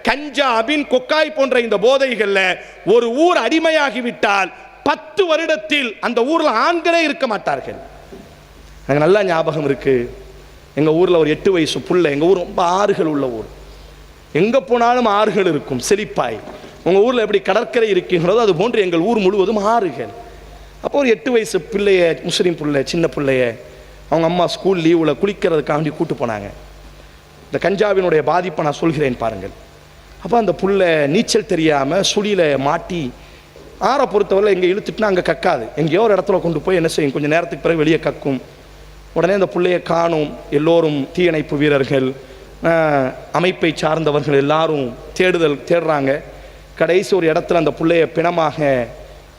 கஞ்சா அபின் கொக்காய் போன்ற இந்த போதைகள்ல ஒரு ஊர் அடிமையாகிவிட்டால் 10 வருடத்தில் அந்த ஊர்ல ஆண்களே இருக்க மாட்டார்கள். எனக்கு நல்லா ஞாபகம் இருக்கு, எங்க ஊர்ல ஒரு 8 வயசு புள்ள, எங்க ஊர் ரொம்ப ஆறுகள் உள்ள ஊர், எங்க போனாலும் ஆறுகள் இருக்கும் செழிப்பாய். உங்க ஊர்ல எப்படி கடற்கரை இருக்கின்றதோ அது போன்று எங்கள் ஊர் முழுவதும் ஆறுகள். அப்போ ஒரு 8 வயசு பிள்ளைய, முஸ்லீம் பிள்ளை, சின்ன பிள்ளைய அவங்க அம்மா ஸ்கூல் லீவில் குளிக்கிறதுக்காண்டி கூட்டு போனாங்க. இந்த கஞ்சாவினுடைய பாதிப்பை நான் சொல்கிறேன் பாருங்கள். அப்போ அந்த புள்ள நீச்சல் தெரியாமல் சுழியில் மாட்டி, ஆறை பொறுத்தவரை இங்கே இழுத்துட்டுனா அங்கே கக்காது, எங்கேயோ ஒரு இடத்துல கொண்டு போய் என்ன செய்யும், கொஞ்சம் நேரத்துக்கு பிறகு வெளியே கக்கும். உடனே அந்த பிள்ளையை காணும். எல்லோரும் தீயணைப்பு வீரர்கள், அமைப்பை சார்ந்தவர்கள் எல்லாரும் தேடுறாங்க. கடைசி ஒரு இடத்துல அந்த பிள்ளையை பிணமாக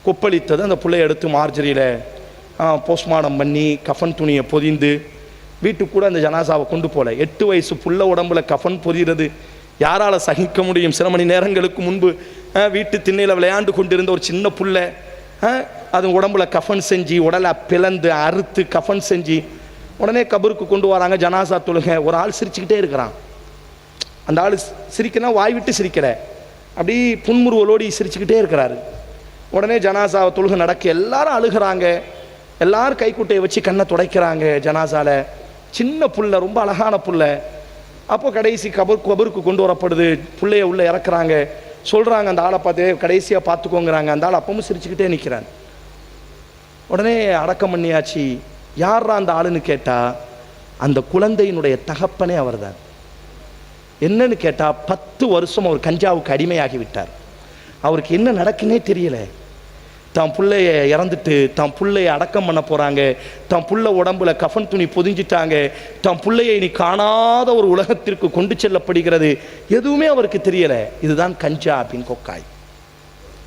கொப்பளித்தது. அந்த பிள்ளையை எடுத்து மார்ஜரியில் போஸ்ட்மார்ட்டம் பண்ணி கஃன் துணியை பொதிந்து வீட்டுக்கு கூட அந்த ஜனாசாவை கொண்டு போகல. 8 வயசு புள்ள உடம்புல கஃன் பொதிகிறது யாரால் சகிக்க முடியும்? சில மணி நேரங்களுக்கு முன்பு வீட்டு திண்ணையில் விளையாண்டு கொண்டிருந்த ஒரு சின்ன புள்ள அது உடம்புல கஃன் செஞ்சு உடலை பிளந்து அறுத்து கஃன் செஞ்சு உடனே கபருக்கு கொண்டு வராங்க. ஜனாசா தொழுகை. ஒரு ஆள் சிரிச்சுக்கிட்டே இருக்கிறான். அந்த ஆள் சிரிக்கனா வாய் விட்டு சிரிக்கிற, அப்படி புன்முறுவலோடி சிரிச்சுக்கிட்டே இருக்கிறாரு. உடனே ஜனாசா தொழுகை நடக்க எல்லாரும் அழுகிறாங்க. எல்லாரும் கைக்குட்டையை வச்சு கண்ணை துடைக்கிறாங்க. ஜனாசால சின்ன புள்ள, ரொம்ப அழகான புள்ள. அப்போ கடைசி கபருக்கு கொண்டு வரப்படுது. பிள்ளைய உள்ள இறக்குறாங்க. சொல்றாங்க அந்த ஆளை பார்த்து, கடைசியாக பார்த்துக்கோங்கிறாங்க. அந்த ஆள் அப்பவும் சிரிச்சுக்கிட்டே நிற்கிறான். உடனே அடக்கம் பண்ணியாச்சு. யாரா அந்த ஆளுன்னு கேட்டா அந்த குழந்தையினுடைய தகப்பனே அவர்தான். என்னன்னு கேட்டா 10 வருஷம் அவர் கஞ்சாவுக்கு அடிமையாகி விட்டார். அவருக்கு என்ன நடக்குன்னே தெரியல. தான் பிள்ளைய இறந்துட்டு தான் பிள்ளைய அடக்கம் பண்ண போறாங்க. தான் புள்ள உடம்புல கஃன் துணி பொதிஞ்சிட்டாங்க. தான் பிள்ளையை இனி காணாத ஒரு உலகத்திற்கு கொண்டு செல்லப்படுகிறது. எதுவுமே அவருக்கு தெரியல. இதுதான் கஞ்சா அப்படின்னு கொக்காய்.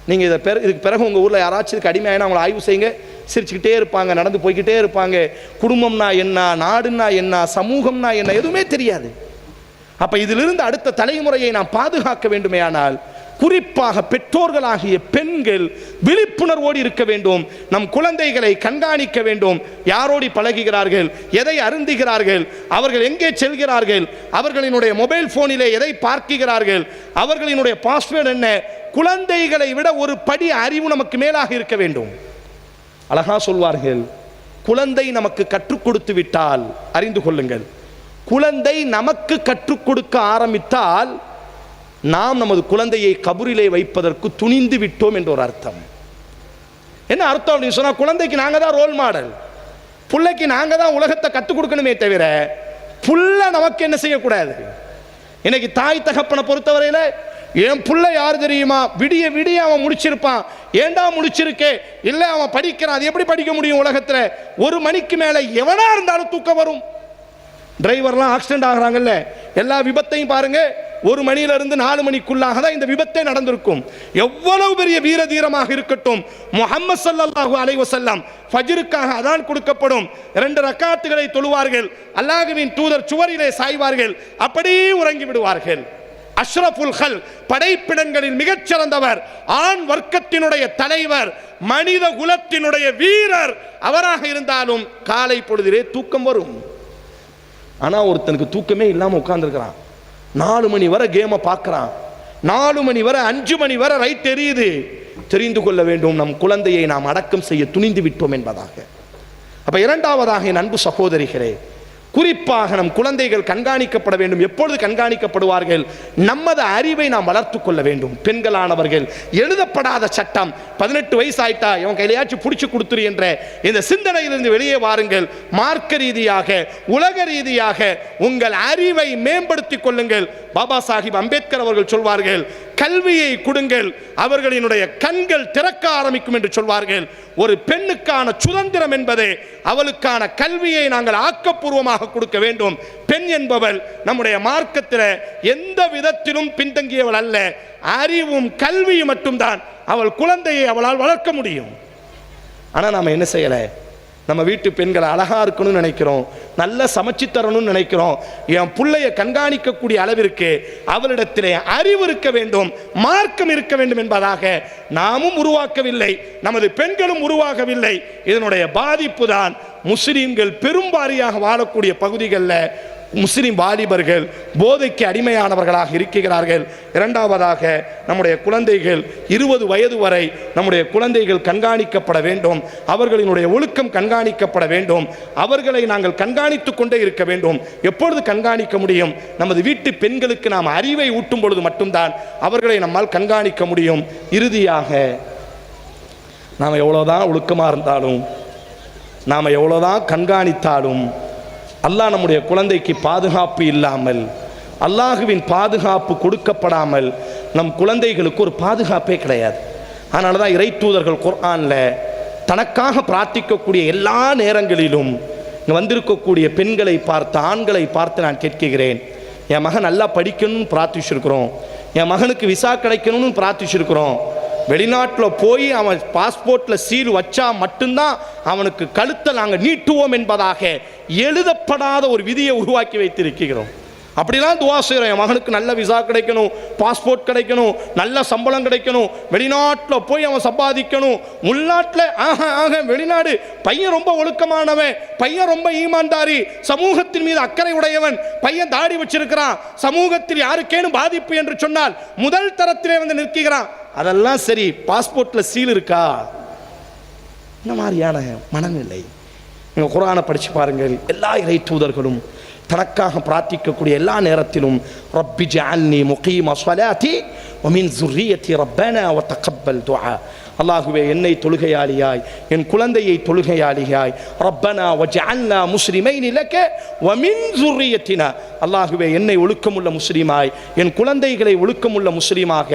நீங்க இதுக்கு பிறகு உங்க ஊர்ல யாராச்சும் இதுக்கு அடிமையானா அவங்களை ஆய்வு செய்யுங்க. சிரிச்சுக்கிட்டே இருப்பாங்க, நடந்து போய்கிட்டே இருப்பாங்க. குடும்பம்னா என்ன, நாடுன்னா என்ன, சமூகம்னா என்ன, எதுவுமே தெரியாது. அப்ப இதிலிருந்து அடுத்த தலைமுறையை நாம் பாதுகாக்க வேண்டுமே ஆனால் குறிப்பாக பெற்றோர்களாகிய பெண்கள் விழிப்புணர்வோடு இருக்க வேண்டும். நம் குழந்தைகளை கண்காணிக்க வேண்டும். யாரோடு பழகுகிறார்கள், எதை அருந்துகிறார்கள், அவர்கள் எங்கே செல்கிறார்கள், அவர்களினுடைய மொபைல் போனிலே எதை பார்க்கிறார்கள், அவர்களினுடைய பாஸ்வேர்டு என்ன. குழந்தைகளை விட ஒரு படி அறிவு நமக்கு மேலாக இருக்க வேண்டும். அழகா சொல்வார்கள், குழந்தை நமக்கு கற்றுக் கொடுத்து விட்டால், அறிந்து கொள்ளுங்கள், குழந்தை நமக்கு கற்றுக் கொடுக்க ஆரம்பித்தால் நாம் நமது குழந்தையை கபரிலே வைப்பதற்கு துணிந்து விட்டோம் என்ற ஒரு அர்த்தம். என்ன அர்த்தம் அப்படின்னு சொன்னா, குழந்தைக்கு நாங்க தான் ரோல் மாடல், பிள்ளைக்கு நாங்க தான் உலகத்தை கற்றுக் கொடுக்கணுமே தவிர புள்ள நமக்கு என்ன செய்யக்கூடாது. இன்னைக்கு தாய் தகப்பனை பொறுத்தவரையில என் புள்ள யார் தெரியுமா, விடிய விடிய அவன் முடிச்சிருப்பான். ஏண்டா முடிச்சிருக்கே, இல்லை அவன் படிக்கிறான். அது எப்படி படிக்க முடியும்? உலகத்துல 1 மணிக்கு மேல எவனா இருந்தாலும் தூக்கம் வரும். டிரைவர்லாம் ஆக்சிடென்ட் ஆகிறாங்கல்ல, எல்லா விபத்தையும் பாருங்க, 1 மணியிலிருந்து 4 மணிக்குள்ளாக தான் இந்த விபத்தே நடந்திருக்கும். எவ்வளவு பெரிய வீர தீரமாக இருக்கட்டும், முஹம்மது ஸல்லல்லாஹு அலைஹி வஸல்லம் ஃபஜ்ருக்காக அதான் கொடுக்கப்படும். 2 ரக்காத்துகளை தொழுவார்கள். அல்லாஹ்வின் தூதர் சுவரிலே சாய்வார்கள், அப்படியே உறங்கி விடுவார்கள். அஷ்ரஃபுல் ஹல், படைப்பிடங்களில் மிகச்சிறந்தவர், ஆண் வர்க்கத்தினுடைய தலைவர், மனித குலத்தினுடைய வீரர் அவராக இருந்தாலும் காலை பொழுதிலே தூக்கம் வரும். ஆனா ஒருத்தனுக்கு தூக்கமே இல்லாம உட்கார்ந்துருக்கிறான். 4 மணி வரை கேமை பார்க்கிறான், 4 மணி வரை 5 மணி வரை ரைட் எரியுது. தெரிந்து கொள்ள வேண்டும், நம் குழந்தையை நாம் அடக்கம் செய்ய துணிந்து விட்டோம் என்பதாக. அப்ப இரண்டாவதாக என் அன்பு சகோதரிகளே, குறிப்பாக நம் குழந்தைகள் கண்காணிக்கப்பட வேண்டும். எப்பொழுது கண்காணிக்கப்படுவார்கள்? நமது அறிவை நாம் வளர்த்துக் கொள்ள வேண்டும். பெண்களானவர்கள் எழுதப்படாத சட்டம், 18 வயசு ஆயிட்டா இவன் கையிலையாச்சும் பிடிச்சு கொடுத்துரு என்ற இந்த சிந்தனையிலிருந்து வெளியே வாருங்கள். மார்க்க ரீதியாக, உலக ரீதியாக உங்கள் அறிவை மேம்படுத்திக் கொள்ளுங்கள். பாபா சாஹிப் அம்பேத்கர் அவர்கள் சொல்வார்கள், கல்வியை கொடுங்கள், அவர்களினுடைய கண்கள் திறக்க ஆரம்பிக்கும் என்று சொல்வார்கள். ஒரு பெண்ணுக்கான சுதந்திரம் என்பது அவளுக்கான கல்வியை நாங்கள் ஆக்கப்பூர்வமாக கொடுக்க வேண்டும். பெண் என்பவள் நம்முடைய மார்க்கத்தில் எந்த விதத்திலும் பின்தங்கியவள் அல்ல. அறிவும் கல்வியும் மட்டும்தான் அவள் குழந்தையை அவளால் வளர்க்க முடியும். ஆனால் நாம் என்ன செய்யலை? நம்ம வீட்டு பெண்கள் அழகா இருக்கணும்னு நினைக்கிறோம், நல்ல சமைச்சு தரணும்னு நினைக்கிறோம். என் பிள்ளைய கண்காணிக்கக்கூடிய அளவிற்கு அவளிடத்திலே அறிவு இருக்க வேண்டும், மார்க்கம் இருக்க வேண்டும் என்பதாக நாமும் உருவாக்கவில்லை, நமது பெண்களும் உருவாகவில்லை. இதனுடைய பாதிப்பு தான் முஸ்லிம்கள் பெரும்பாரியாக வாழக்கூடிய பகுதிகளில் முஸ்லிம் வாலிபர்கள் போதைக்கு அடிமையானவர்களாக இருக்கிறார்கள். இரண்டாவதாக, நம்முடைய குழந்தைகள் 20 வயது வரை நம்முடைய குழந்தைகள் கண்காணிக்கப்பட வேண்டும், அவர்களினுடைய ஒழுக்கம் கண்காணிக்கப்பட வேண்டும், அவர்களை நாங்கள் கண்காணித்துக் கொண்டே இருக்க வேண்டும். எப்பொழுது கண்காணிக்க முடியும்? நமது வீட்டு பெண்களுக்கு நாம் அறிவை ஊட்டும் பொழுது மட்டும்தான் அவர்களை நம்மால் கண்காணிக்க முடியும். இறுதியாக, நாம் எவ்வளோதான் ஒழுக்கமாக இருந்தாலும், நாம் எவ்வளோதான் கண்காணித்தாலும், அல்லாஹ் நம்முடைய குழந்தைக்கு பாதுகாப்பு இல்லாமல், அல்லாஹுவின் பாதுகாப்பு கொடுக்கப்படாமல் நம் குழந்தைகளுக்கு ஒரு பாதுகாப்பே கிடையாது. அதனால தான் இறை தூதர்கள் குர்ஆனில் தனக்காக பிரார்த்திக்கக்கூடிய எல்லா நேரங்களிலும் இங்கே வந்திருக்கக்கூடிய பெண்களை பார்த்து, ஆண்களை பார்த்து நான் கேட்கிறேன், என் மகன் நல்லா படிக்கணும்னு பிரார்த்திச்சிருக்கிறோம், என் மகனுக்கு விசா கிடைக்கணும்னு பிரார்த்திச்சிருக்கிறோம், வெளிநாட்டில் போய் அவன் பாஸ்போர்ட்டில் சீல் வச்சா மட்டும்தான் அவனுக்கு கழுத்தை நாங்கள் நீட்டுவோம் என்பதாக எழுதப்படாத ஒரு விதியை உருவாக்கி வைத்திருக்கிறோம். அப்படிலாம் துவா செய்கிறோம், என் மகனுக்கு நல்ல விசா கிடைக்கணும், பாஸ்போர்ட் கிடைக்கணும், நல்ல சம்பளம் கிடைக்கணும், வெளிநாட்டில் போய் அவன் சம்பாதிக்கணும். உள்நாட்டில் வெளிநாடு பையன் ரொம்ப ஒழுக்கமானவன், பையன் ரொம்ப ஈமான்தாரி, சமூகத்தின் மீது அக்கறை உடையவன், பையன் தாடி வச்சிருக்கிறான், சமூகத்தில் யாருக்கேனும் பாதிப்பு என்று சொன்னால் முதல் தரத்திலே வந்து நிற்கிறான். அதெல்லாம் சரி, பாஸ்போர்ட்டில் சீல் இருக்கா? இந்த மாதிரியான மனநிலை. நீங்கள் குர்ஆனை படித்து பாருங்கள், எல்லா இறை தூதர்களும் தனக்காக பிரார்த்திக்கக்கூடிய எல்லா நேரத்திலும் ரப்பி ஜஅல்னி முகீம ஸலாத்தி வ மின் ஸுர்ரிய்யத்தி ரப்பனா வ தகப்பல் துஆ. அல்லாஹுவே, என்னை தொழுகையாளியாய், என் குழந்தையை தொழுகையாளியாய், ரப்பனா வஜஅல்னா முஸ்லிமைனி லக வ மின் ஸுர்ரிய்யத்தினா, அல்லாஹுவே என்னை ஒழுக்கமுள்ள முஸ்லிமாய், என் குழந்தைகளை ஒழுக்கமுள்ள முஸ்லிமாக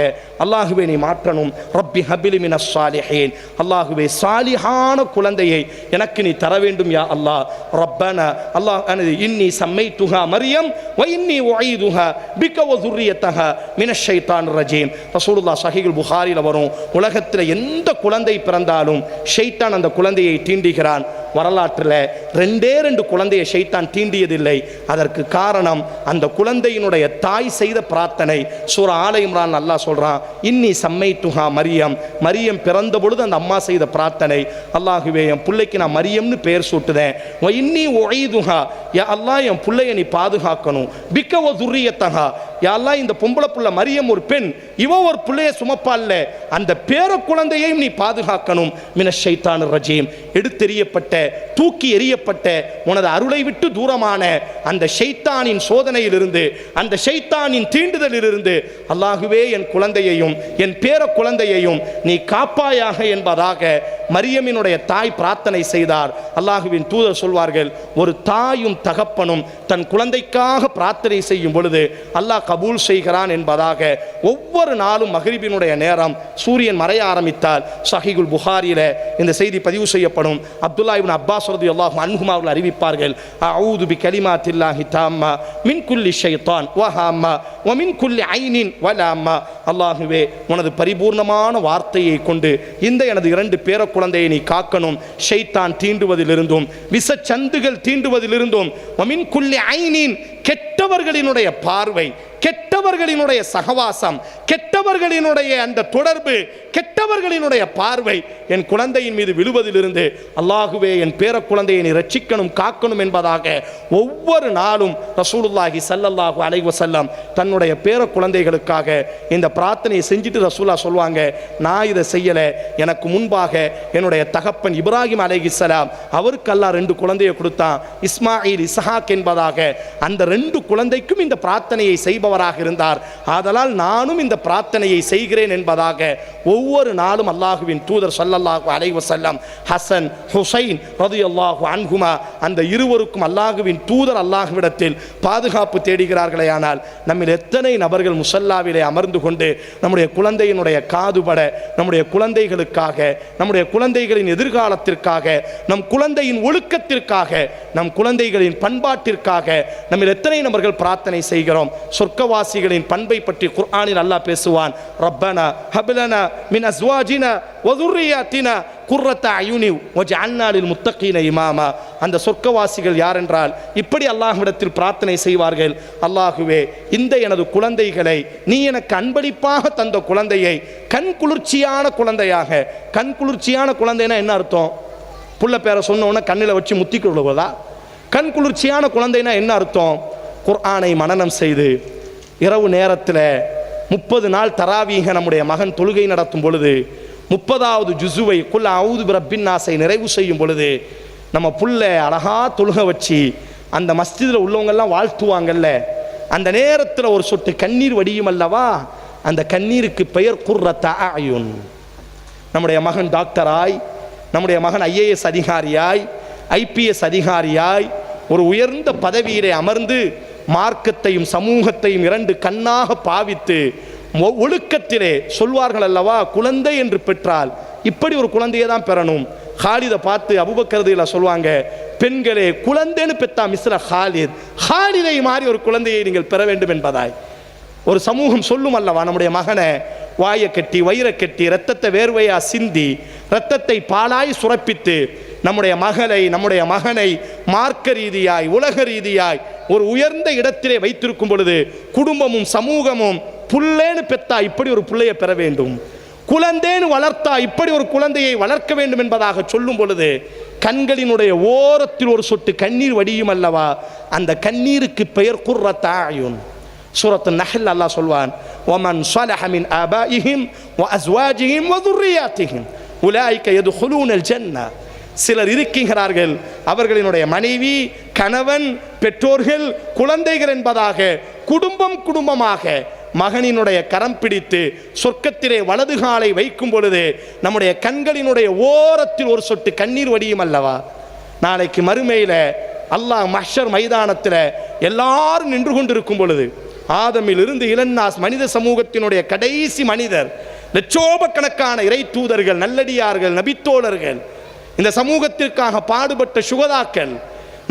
அல்லாஹுவே நீ மாற்றணும். ரப்பி ஹபிலி மினஸ் ஸாலிஹீன், அல்லாஹுவே சாலிஹான குழந்தையை எனக்கு நீ தர வேண்டும் யா அல்லாஹ். ரப்பனா அல்லாஹ் இன்னி சம்மைத்துஹா மரியம் வ இன்னி உஈதுஹா பிக வ ஸுர்ரியத்தஹா மினஷ் ஷைத்தானிர் ரஜீம். ரசூலுல்லாஹ் ஸஹீஹுல் புகாரியில் வரும், உலகத்தில் எந்த குழந்தை பிறந்தாலும் ஷைத்தான் அந்த குழந்தையை தீண்டுகிறான். வரலாற்றில் 2 குழந்தையை ஷைத்தான் தீண்டியதில்லை. அதற்கு காரணம் அந்த குழந்தையினுடைய தாய் செய்த பிரார்த்தனை. சூரா ஆல இம்ரான் அல்லாஹ் சொல்றான், இன்னி சம்மைத்துஹா மரியம், மரியம் பிறந்த பொழுது அந்த அம்மா செய்த பிரார்த்தனை, அல்லாஹுவே என் பிள்ளைக்கு நான் மரியம்னு பெயர் சூட்டுதேன், இன்னி உஈதுஹா, யா அல்லாஹ் என் பிள்ளையை நீ பாதுகாக்கணும், பிக்க வ ஸுர்ரியத்தஹா, யா அல்லாஹ் இந்த பொம்பளை புள்ள மரியம் ஒரு பெண், இவ ஒரு பிள்ளையை சுமப்பால்ல, அந்த பேர குழந்தையையும் நீ பாதுகாக்கணும். மினஷ் ஷைத்தானிர் ரஜீம், எடுத்தெறியப்பட்ட, தூக்கி எறியப்பட்ட, உனது அருளை விட்டு தூரமான அந்த ஷைத்தானின் சோதனையிலிருந்து, அந்த ஷைத்தானின் தீண்டுதலிலிருந்து அல்லாஹுவே என் குழந்தையையும் என் பேர குழந்தையையும் நீ காப்பாயாக என்பதாக மரியமினுடைய தாய் பிரார்த்தனை செய்தார். அல்லாஹுவின் தூதர் சொல்வார்கள், ஒரு தாயும் தகப்பனும் தன் குழந்தைக்காக பிரார்த்தனை செய்யும் பொழுது அல்லாஹ் கபூல் செய்கிறான் என்பதாக ஒவ்வொரு நாளும் மக்ரிபினுடைய நேரம் சூரியன் மறைய ஆரம்பித்தால் ஸஹீஹுல் புகாரியில இந்த செய்தி பதிவு செய்யப்படும். அப்துல்லா இப்னு அப்பாஸ் ரலியல்லாஹு அன்ஹுமா அவர்கள் அறிவிப்பார்கள், அஊது பி கலிமாத்தில்லாஹி தாம்மா மின் குல்லி ஷைத்தான் வ ஹாம்மா வ மின் குல்லி ஐனின் வ லாம்மா. அல்லாஹுவே, உனது பரிபூர்ணமான வார்த்தையை கொண்டு இந்த எனது 2 பேர குழந்தையை நீ காக்கணும், ஷைத்தான் தீண்டுவதிலிருந்தும் விசச்சந்துகள் தீண்டுவதிலிருந்தும், வ மின் குல்லி ஐனின், கெட்டவர்களினுடைய பார்வை, கெட்டவர்களினுடைய சகவாசம், கெட்டவர்களினுடைய அந்த தொடர்பு, கெட்டவர்களினுடைய பார்வை என் குழந்தையின் மீது விழுவதிலிருந்து அல்லாஹுவே என் பேர குழந்தையை நீ ரட்சிக்கணும், காக்கணும் என்பதாக ஒவ்வொரு நாளும் ரசூலுல்லாஹி ஸல்லல்லாஹு அலைஹி வஸல்லம் தன்னுடைய பேர குழந்தைகளுக்காக இந்த பிரார்த்தனையை செஞ்சுட்டு ரசூலா சொல்வாங்க, நான் இதை செய்யலை, எனக்கு முன்பாக என்னுடைய தகப்பன் இப்ராஹிம் அலைஹிஸ்ஸலாம் அவருக்கு அல்லாஹ் 2 குழந்தையை கொடுத்தான், இஸ்மாயில் இஸ்ஹாக் என்பதாக, அந்த 2 குழந்தைக்கும் இந்த பிரார்த்தனையை செய்பவராக இருந்தார், ஆதலால் நானும் இந்த பிரார்த்தனையை செய்கிறேன் என்பதாக ஒவ்வொரு நாளும் அல்லாஹுவின் தூதர் ஸல்லல்லாஹு அலைஹி வஸல்லம் ஹசன் ஹுசைன் ரலியல்லாஹு அன்ஹுமா அந்த இருவருக்கும் அல்லாஹுவின் தூதர் அல்லாஹ்விடத்தில் பாதுகாப்பு தேடுகிறார்களே. ஆனால் நம்மில் எத்தனை நபர்கள் முஸல்லாவிலே அமர்ந்து கொண்டு நம்முடைய குழந்தையினுடைய காதுபட, நம்முடைய குழந்தைகளுக்காக, நம்முடைய குழந்தைகளின் எதிர்காலத்திற்காக, நம் குழந்தையின் ஒழுக்கத்திற்காக, நம் குழந்தைகளின் பண்பாட்டிற்காக நம்மில் எத்தனை நபர்கள் பிரார்த்தனை செய்கிறோம்? சொர்க்க சொர்க்கவாசிகளின் பண்பை பற்றி குர்ஆனில் அல்லாஹ் பேசுவான். ரப்பனா ஹப்லனா மின் அஸ்வாஜினா வ ذُرِّيَّاتِنَا குர்ரத்த அயுனி வஜஅல்னா லில் முத்தகீன இமாமா. அந்த சொர்க்கவாசிகள் யார் என்றால் இப்படி அல்லாஹ்விடத்தில் பிரார்த்தனை செய்வார்கள். அல்லாஹுவே, இந்த எனது குழந்தைகளை நீ எனக்கு அன்பளிப்பாக தந்த குழந்தையை கண் குளிர்ச்சியான குழந்தையாக. கண் குளிர்ச்சியான குழந்தைனா என்ன அர்த்தம்? புள்ள பேரை சொன்னோன்னே கண்ணில் வச்சு முத்திக் கொள்வதா? கண் குளிர்ச்சியான குழந்தைனா என்ன அர்த்தம்? குர்ஆனை மனனம் செய்து இரவு நேரத்தில் 30 நாள் தராவீக நம்முடைய மகன் தொழுகை நடத்தும் பொழுது 30வது ஜுசுவை குல் அஊது பிரப்பின் நாஸை நிறைவு செய்யும் பொழுது நம்ம புள்ள அழகா தொழுக வச்சு அந்த மஸ்ஜிதில் உள்ளவங்கெல்லாம் வாழ்த்துவாங்கல்ல, அந்த நேரத்தில் ஒரு சொட்டு கண்ணீர் வடியும் அல்லவா, அந்த கண்ணீருக்கு பெயர் குர்ரத்த அயுன். நம்முடைய மகன் டாக்டராய், நம்முடைய மகன் IAS அதிகாரியாய், IPS அதிகாரியாய் ஒரு உயர்ந்த பதவியிலே அமர்ந்து மார்க்கத்தையும் சமூகத்தையும் 2 கண்ணாக பாவித்து ஒழுக்கத்திலே சொல்வார்கள் அல்லவா, குழந்தை என்று பெற்றால் இப்படி ஒரு குழந்தையை தான் பெறணும். ஹாலிதை பார்த்து அபூபக்கர் ரலியல்லாஹு சொல்வாங்க, பெண்களே குழந்தைன்னு பெற்றா மிஸ்ர ஹாலிதை மாதிரி ஒரு குழந்தையை நீங்கள் பெற வேண்டும் என்பதாய் ஒரு சமூகம் சொல்லும் அல்லவா. நம்முடைய மகனை வாயை கட்டி வயிறை கட்டி இரத்தத்தை வேர்வையா சிந்தி இரத்தத்தை பாலாய் சுரப்பித்து நம்முடைய மகனை மார்க்க ரீதியாய் உலக ரீதியாய் ஒரு உயர்ந்த இடத்திலே வைத்திருக்கும் பொழுது குடும்பமும் சமூகமும் புள்ளேன்னு பெத்தா இப்படி ஒரு பிள்ளையை பெற வேண்டும், குழந்தேன்னு வளர்த்தா இப்படி ஒரு குழந்தையை வளர்க்க வேண்டும் என்பதாக சொல்லும் பொழுது கண்களினுடைய ஓரத்தில் ஒரு சொட்டு கண்ணீர் வடியும் அல்லவா, அந்த கண்ணீருக்கு பெயர் குர்ரத்த அயுன். சூரத்து நஹ்ல் அல்லாஹ் சொல்வான், வமன் ஸலஹ மின் ஆபாஇஹிம் வ அஸ்வாஜிஹிம் வ ذُرِّيَّاتِهِمْ உலாயிக யதுகுலூனல் ஜன்னah. சிலர் இருக்கிறார்கள், அவர்களினுடைய மனைவி, கணவன், பெற்றோர்கள், குழந்தைகள் என்பதாக குடும்பமாக மகனினுடைய கரம் பிடித்து சொர்க்கத்திலே வலது காலை வைக்கும் பொழுது நம்முடைய கண்களினுடைய ஓரத்தில் ஒரு சொட்டு கண்ணீர் வடியும் அல்லவா. நாளைக்கு மறுமையில அல்லாஹ் மஹ்ஷர் மைதானத்தில் எல்லாரும் நின்று கொண்டிருக்கும் பொழுது ஆதமில் இருந்து இலன்னாஸ் மனித சமூகத்தினுடைய கடைசி மனிதர், லட்சோபக்கணக்கான இறை தூதர்கள், நல்லடியார்கள், நபித்தோழர்கள், இந்த சமூகத்திற்காக பாடுபட்ட சுகதாக்கள்,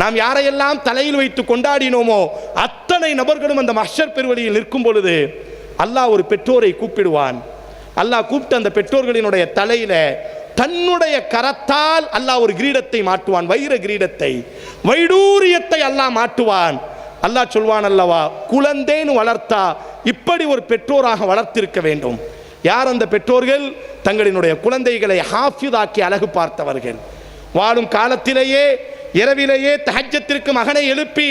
நாம் யாரையெல்லாம் தலையில் வைத்து கொண்டாடினோமோ அத்தனை நபர்களும் அந்த மஹ்ஷர் பெருவழியில் நிற்கும் பொழுது அல்லாஹ் ஒரு பெற்றோரை கூப்பிடுவான். அல்லாஹ் கூப்பிட்டு அந்த பெற்றோர்களினுடைய தலையில தன்னுடைய கரத்தால் அல்லாஹ் ஒரு கிரீடத்தை மாட்டுவான், வைர கிரீடத்தை, வைடூரியத்தை அல்லாஹ் மாட்டுவான். அல்லாஹ் சொல்வான் அல்லவா, குழந்தைன்னு வளர்த்தா இப்படி ஒரு பெற்றோராக வளர்த்திருக்க வேண்டும். யார் அந்த பெற்றோர்கள்? தங்களினுடைய குழந்தைகளை ஹாஃபிதாக்கி அழகு பார்த்தவர்கள். வாழும் காலத்திலேயே இரவிலேயே தஹஜ்ஜத்திற்கு மகனை எழுப்பி,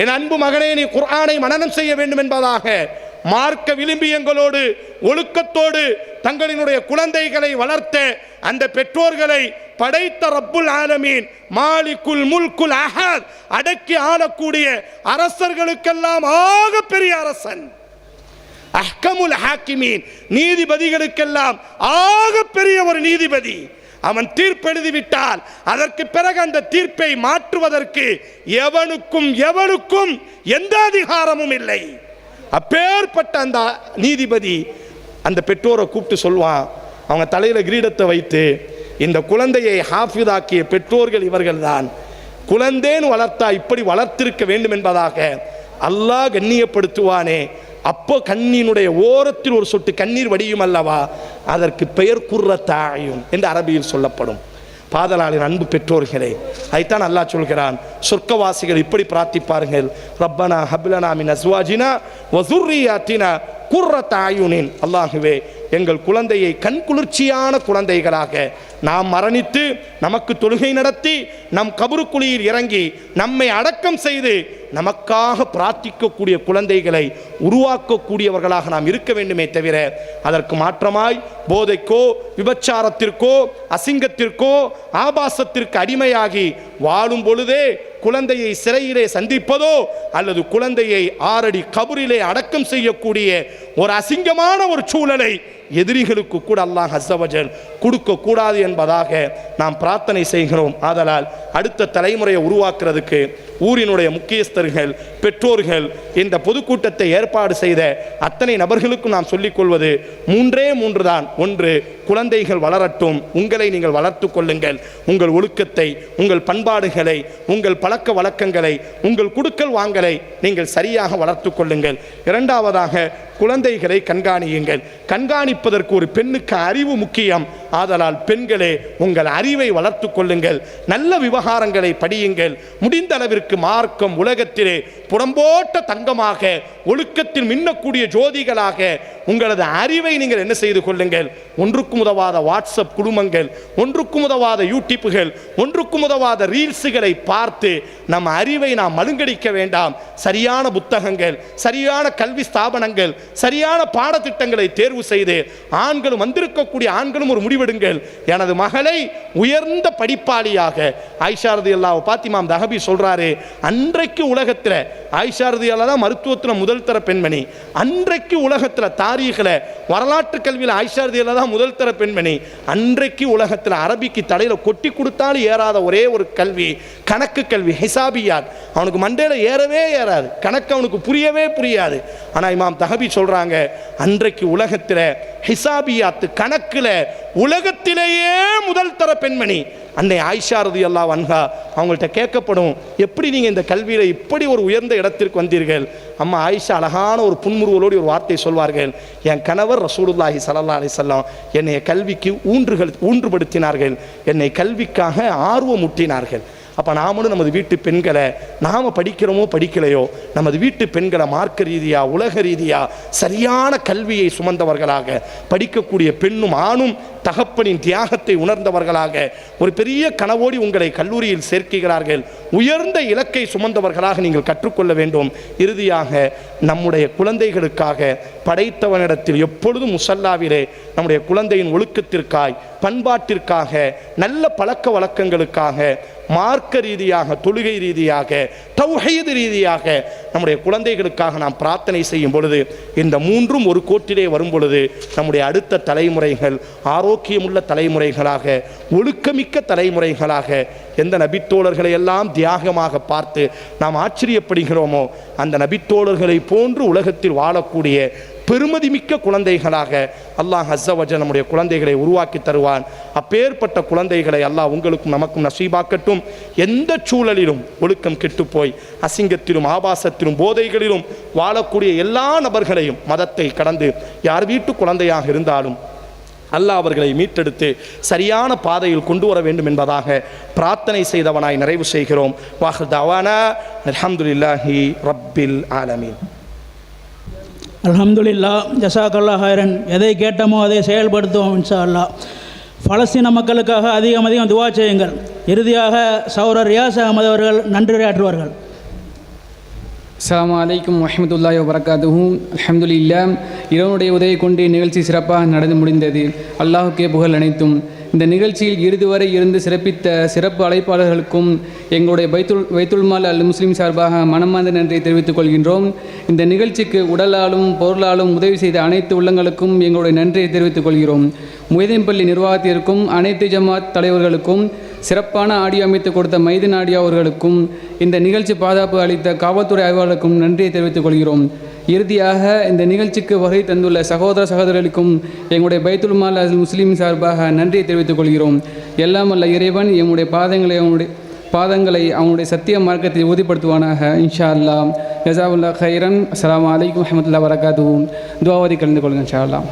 என் அன்பு மகனே நீ குர்ஆனை மனனம் செய்ய வேண்டும் என்பதாக மார்க்க விளிம்பியங்களோடு ஒழுக்கத்தோடு தங்களினுடைய குழந்தைகளை வளர்த்த அந்த பெற்றோர்களை படைத்த ரப்புல் ஆலமீன் மாலிகுல் முல்குல் அஹத் அடக்கி ஆளக்கூடிய அரசர்களுக்கெல்லாம் ஆக பெரிய அரசன், அஹ்கமுல் ஹாக்கிமீன் நீதிபதிகளுக்கெல்லாம் ஆக பெரிய ஒரு நீதிபதி. அவன் தீர்ப்பெழுதி விட்டால் அதற்கு பிறகு அந்த தீர்ப்பை மாற்றுவதற்கு எவனுக்கும் எந்த அதிகாரமும் இல்லை. அப்பேற்பட்ட அந்த நீதிபதி அந்த பெற்றோரை கூப்பிட்டு சொல்வான், அவங்க தலையில கிரீடத்தை வைத்து, இந்த குழந்தையை ஹாஃபிதாக்கிய பெற்றோர்கள் இவர்கள்தான், குழந்தைன்னு வளர்த்தா இப்படி வளர்த்திருக்க வேண்டும் என்பதாக அல்லாஹ் கண்ணியப்படுத்துவானே, அப்போ கண்ணினுடைய ஓரத்தில் ஒரு சொட்டு கண்ணீர் வடியும் அல்லவா, அதற்கு பெயர் குர்ரத்த அயுன் என்று அரபியில் சொல்லப்படும். பாதலாளின் அன்பு பெற்றோர்களே, அதைத்தான் அல்லாஹ் சொல்கிறான், சொர்க்கவாசிகள் இப்படி பிரார்த்திப்பார்கள், ரப்பனா ஹப்லனா மின் அஸ்வாஜினா வ ذُرِّيَّاتِنَا குர்ரத்த அயுனின். அல்லாஹுவே, எங்கள் குழந்தையை கண் குளிர்ச்சியான குழந்தைகளாக நாம் மரணித்து நமக்கு தொழுகை நடத்தி நம் கபருக்குழியில் இறங்கி நம்மை அடக்கம் செய்து நமக்காக பிரார்த்திக்கக்கூடிய குழந்தைகளை உருவாக்கக்கூடியவர்களாக நாம் இருக்க வேண்டுமே தவிர அதற்கு மாற்றமாய் போதைக்கோ விபச்சாரத்திற்கோ அசிங்கத்திற்கோ ஆபாசத்திற்கு அடிமையாகி வாழும் பொழுதே குழந்தையை சிறையிலே சந்திப்பதோ அல்லது குழந்தையை 6 அடி கபரிலே அடக்கம் செய்யக்கூடிய ஒரு அசிங்கமான ஒரு சூழலை எதிரிகளுக்கு கூட அல்லாஹ் அஸ்ஸ வஜல் கொடுக்க கூடாது என்பதாக நாம் பிரார்த்தனை செய்கிறோம். ஆதலால் அடுத்த தலைமுறையை உருவாக்குறதுக்கு ஊரினுடைய முக்கியஸ்தர்கள், பெற்றோர்கள், இந்த பொதுக்கூட்டத்தை ஏற்பாடு செய்த அத்தனை நபர்களுக்கும் நாம் சொல்லிக் கொள்வது 3 தான். 1, குழந்தைகள் வளரட்டும், உங்களை நீங்கள் வளர்த்து கொள்ளுங்கள். உங்கள் ஒழுக்கத்தை, உங்கள் பண்பாடுகளை, உங்கள் பழக்க வழக்கங்களை, உங்கள் குடுக்கல் வாங்கலை பண்பாடுகளை நீங்கள் சரியாக வளர்த்து கொள்ளுங்கள். இரண்டாவதாக குழந்தைகளை கண்காணியுங்கள். கண்காணிப்பதற்கு ஒரு பெண்ணுக்கு அறிவு முக்கியம். ஆதலால் பெண்களே உங்கள் அறிவை வளர்த்து கொள்ளுங்கள். நல்ல விவகாரங்களை படியுங்கள். முடிந்த அளவிற்கு மார்க்கம் உலகத்திலே புறம்போட்ட தங்கமாக ஒழுக்கத்தில் மின்னக்கூடிய ஜோதிகளாக உங்களது அறிவை நீங்கள் என்ன செய்து கொள்ளுங்கள். ஒன்றுக்கும் உதவாத வாட்ஸ்அப் குழுமங்கள், ஒன்றுக்கும் உதவாத யூடியூப்புகள், ஒன்றுக்கும் உதவாத ரீல்ஸுகளை பார்த்து நம் அறிவை நாம் மழுங்கடிக்க வேண்டாம். சரியான புத்தகங்கள், சரியான கல்வி ஸ்தாபனங்கள், சரியான பாடத்திட்டங்களை தேர்வு செய்து ஆண்களும் வந்திருக்கக்கூடிய ஆண்களும் ஒரு முடிவெடுங்கள். எனது மகளை உயர்ந்த படிப்பாளியாக ஆயிஷா ரலியல்லாஹு பார்த்து இமாம் தஹபி சொல்றாரு, அன்றைக்கு உலகத்தில் ஆயிஷா ரலியல்லாஹு தான் மருத்துவத்தில் முதல் தர பெண்மணி. அன்றைக்கு உலகத்தில் தாரீகில் வரலாற்று கல்வியில் ஆயிஷா ரலியல்லாஹு தான் முதல் தர பெண்மணி. அன்றைக்கு உலகத்தில் அரபிக்கு தலையில் கொட்டி கொடுத்தாலும் ஏறாத ஒரே ஒரு கல்வி கணக்கு கல்வி, ஹிசாபியாத். அவனுக்கு மண்டையில் ஏறவே ஏறாது, கணக்கு அவனுக்கு புரியவே புரியாது. ஆனால் இமாம் தஹபி சொல்றாங்க, அன்றைக்கு உலகத்தில் ஹிசாபியாத்து கணக்கில் உலகத்திலேயே முதல் தர பெண்மணி அன்னை ஆயிஷா ரலியல்லாஹு அன்ஹா. அவங்கள்ட்ட கேட்கப்படும், எப்படி நீங்கள் இந்த கல்வியில் இப்படி ஒரு உயர்ந்த இடத்திற்கு வந்தீர்கள்? அம்மா ஆயிஷா அழகான ஒரு புன்முறுவலோடு ஒரு வார்த்தை சொல்வார்கள், என் கணவர் ரசூலுல்லாஹி ஸல்லல்லாஹு அலைஹி வஸல்லம் என்னை கல்விக்கு ஊன்றுபடுத்தினார்கள், என்னை கல்விக்காக ஆர்வமூட்டினார்கள். அப்போ நாமளும் நமது வீட்டு பெண்களை நாம் படிக்கிறோமோ படிக்கலையோ நமது வீட்டு பெண்களை மார்க்க ரீதியாக உலக ரீதியாக சரியான கல்வியை சுமந்தவர்களாக, படிக்கக்கூடிய பெண்ணும் ஆணும் தகப்பனின் தியாகத்தை உணர்ந்தவர்களாக, ஒரு பெரிய கனவோடி உங்களை கல்லூரியில் சேர்க்கிறார்கள், உயர்ந்த இலக்கை சுமந்தவர்களாக நீங்கள் கற்றுக்கொள்ள வேண்டும். இறுதியாக நம்முடைய குழந்தைகளுக்காக படைத்தவனிடத்தில் எப்பொழுதும் முசல்லாவிலே நம்முடைய குழந்தையின் ஒழுக்கத்திற்காய், பண்பாட்டிற்காக, நல்ல பழக்க வழக்கங்களுக்காக, மார்க்க ரீதியாக, தொழுகை ரீதியாக, தௌஹீத் ரீதியாக நம்முடைய குழந்தைகளுக்காக நாம் பிரார்த்தனை செய்யும் பொழுது, இந்த மூன்றும் ஒரு கோட்டிலே வரும் பொழுது நம்முடைய அடுத்த தலைமுறைகள் ஆரோக்கியமுள்ள தலைமுறைகளாக, ஒழுக்கமிக்க தலைமுறைகளாக, எந்த நபித்தோழர்களை எல்லாம் தியாகமாக பார்த்து நாம் ஆச்சரியப்படுகிறோமோ அந்த நபித்தோழர்களை போன்று உலகத்தில் வாழக்கூடிய பெருமதிமிக்க குழந்தைகளாக அல்லாஹ் அஸ்ஸ வஜல் நம்முடைய குழந்தைகளை உருவாக்கி தருவான். அப்பேற்பட்ட குழந்தைகளை அல்லாஹ் உங்களுக்கும் நமக்கும் நசீபாக்கட்டும். எந்த சூழலிலும் ஒழுக்கம் கெட்டுப்போய் அசிங்கத்திலும் ஆபாசத்திலும் போதைகளிலும் வாழக்கூடிய எல்லா நபர்களையும் மதத்தை கடந்து யார் வீட்டு குழந்தையாக இருந்தாலும் அல்லாஹ் அவர்களை மீட்டெடுத்து சரியான பாதையில் கொண்டு வர வேண்டும் என்பதாக பிரார்த்தனை செய்தவனாய் நிறைவு செய்கிறோம். வாஹிர் தவானா அல்ஹம்துலில்லாஹி ரப்பில் ஆலமீன். அல்ஹம்துலில்லா, ஜஸாக்கல்லாஹ் ஹைரன். எதை கேட்டோமோ அதை செயல்படுத்துவோம் இன்ஷா அல்லாஹ். பலஸ்தீன மக்களுக்காக அதிகம் அதிகம் துவா செய்யுங்கள். இறுதியாக சௌரர் ரியாஸ் அகமது அவர்கள் நன்றியாற்றுவார்கள். அஸ்ஸலாமு அலைக்கும் வரஹ்மத்துல்லாஹி வபரகாத்துஹு. அல்ஹம்துலில்லாஹ், இறைவனுடைய உதவி கொண்டு நிகழ்ச்சி சிறப்பாக நடந்து முடிந்தது. அல்லாஹுக்கே புகழ் அனைத்தும். இந்த நிகழ்ச்சியில் இறுதி வரை இருந்து சிறப்பித்த சிறப்பு அழைப்பாளர்களுக்கும் எங்களுடைய பைத்துல்மால் அல் முஸ்லீம் சார்பாக மனமார்ந்த நன்றியை தெரிவித்துக் கொள்கின்றோம். இந்த நிகழ்ச்சிக்கு உடலாலும் பொருளாலும் உதவி செய்த அனைத்து உள்ளங்களுக்கும் எங்களுடைய நன்றியை தெரிவித்துக் கொள்கிறோம். முஹிதீன் பள்ளி நிர்வாகத்திற்கும் அனைத்து ஜமாத் தலைவர்களுக்கும் சிறப்பான ஆடியோ அமைத்து கொடுத்த மைதீன் ஆடியோ அவர்களுக்கும் இந்த நிகழ்ச்சி பாதுகாப்பு அளித்த காவல்துறை ஆய்வாளருக்கும் நன்றியை தெரிவித்துக் கொள்கிறோம். இறுதியாக இந்த நிகழ்ச்சிக்கு வருகை தந்துள்ள சகோதர சகோதரர்களுக்கும் எங்களுடைய பைத்துல்மால் அல் முஸ்லீம் சார்பாக நன்றியை தெரிவித்துக் கொள்கிறோம். எல்லாம் அல்ல இறைவன் எம்முடைய பாதங்களை அவனுடைய சத்திய மார்க்கத்தை உறுதிப்படுத்துவானாக இன்ஷா அல்லாஹ். ஜஸாவுல்லாஹ் ஹைரன். அஸ்ஸலாமு அலைக்கும் வரஹ்மத்துல்லாஹி வபரகாத்துஹு. துஆவதி கலந்து கொள்ளுங்கள் இன்ஷா அல்லாஹ்.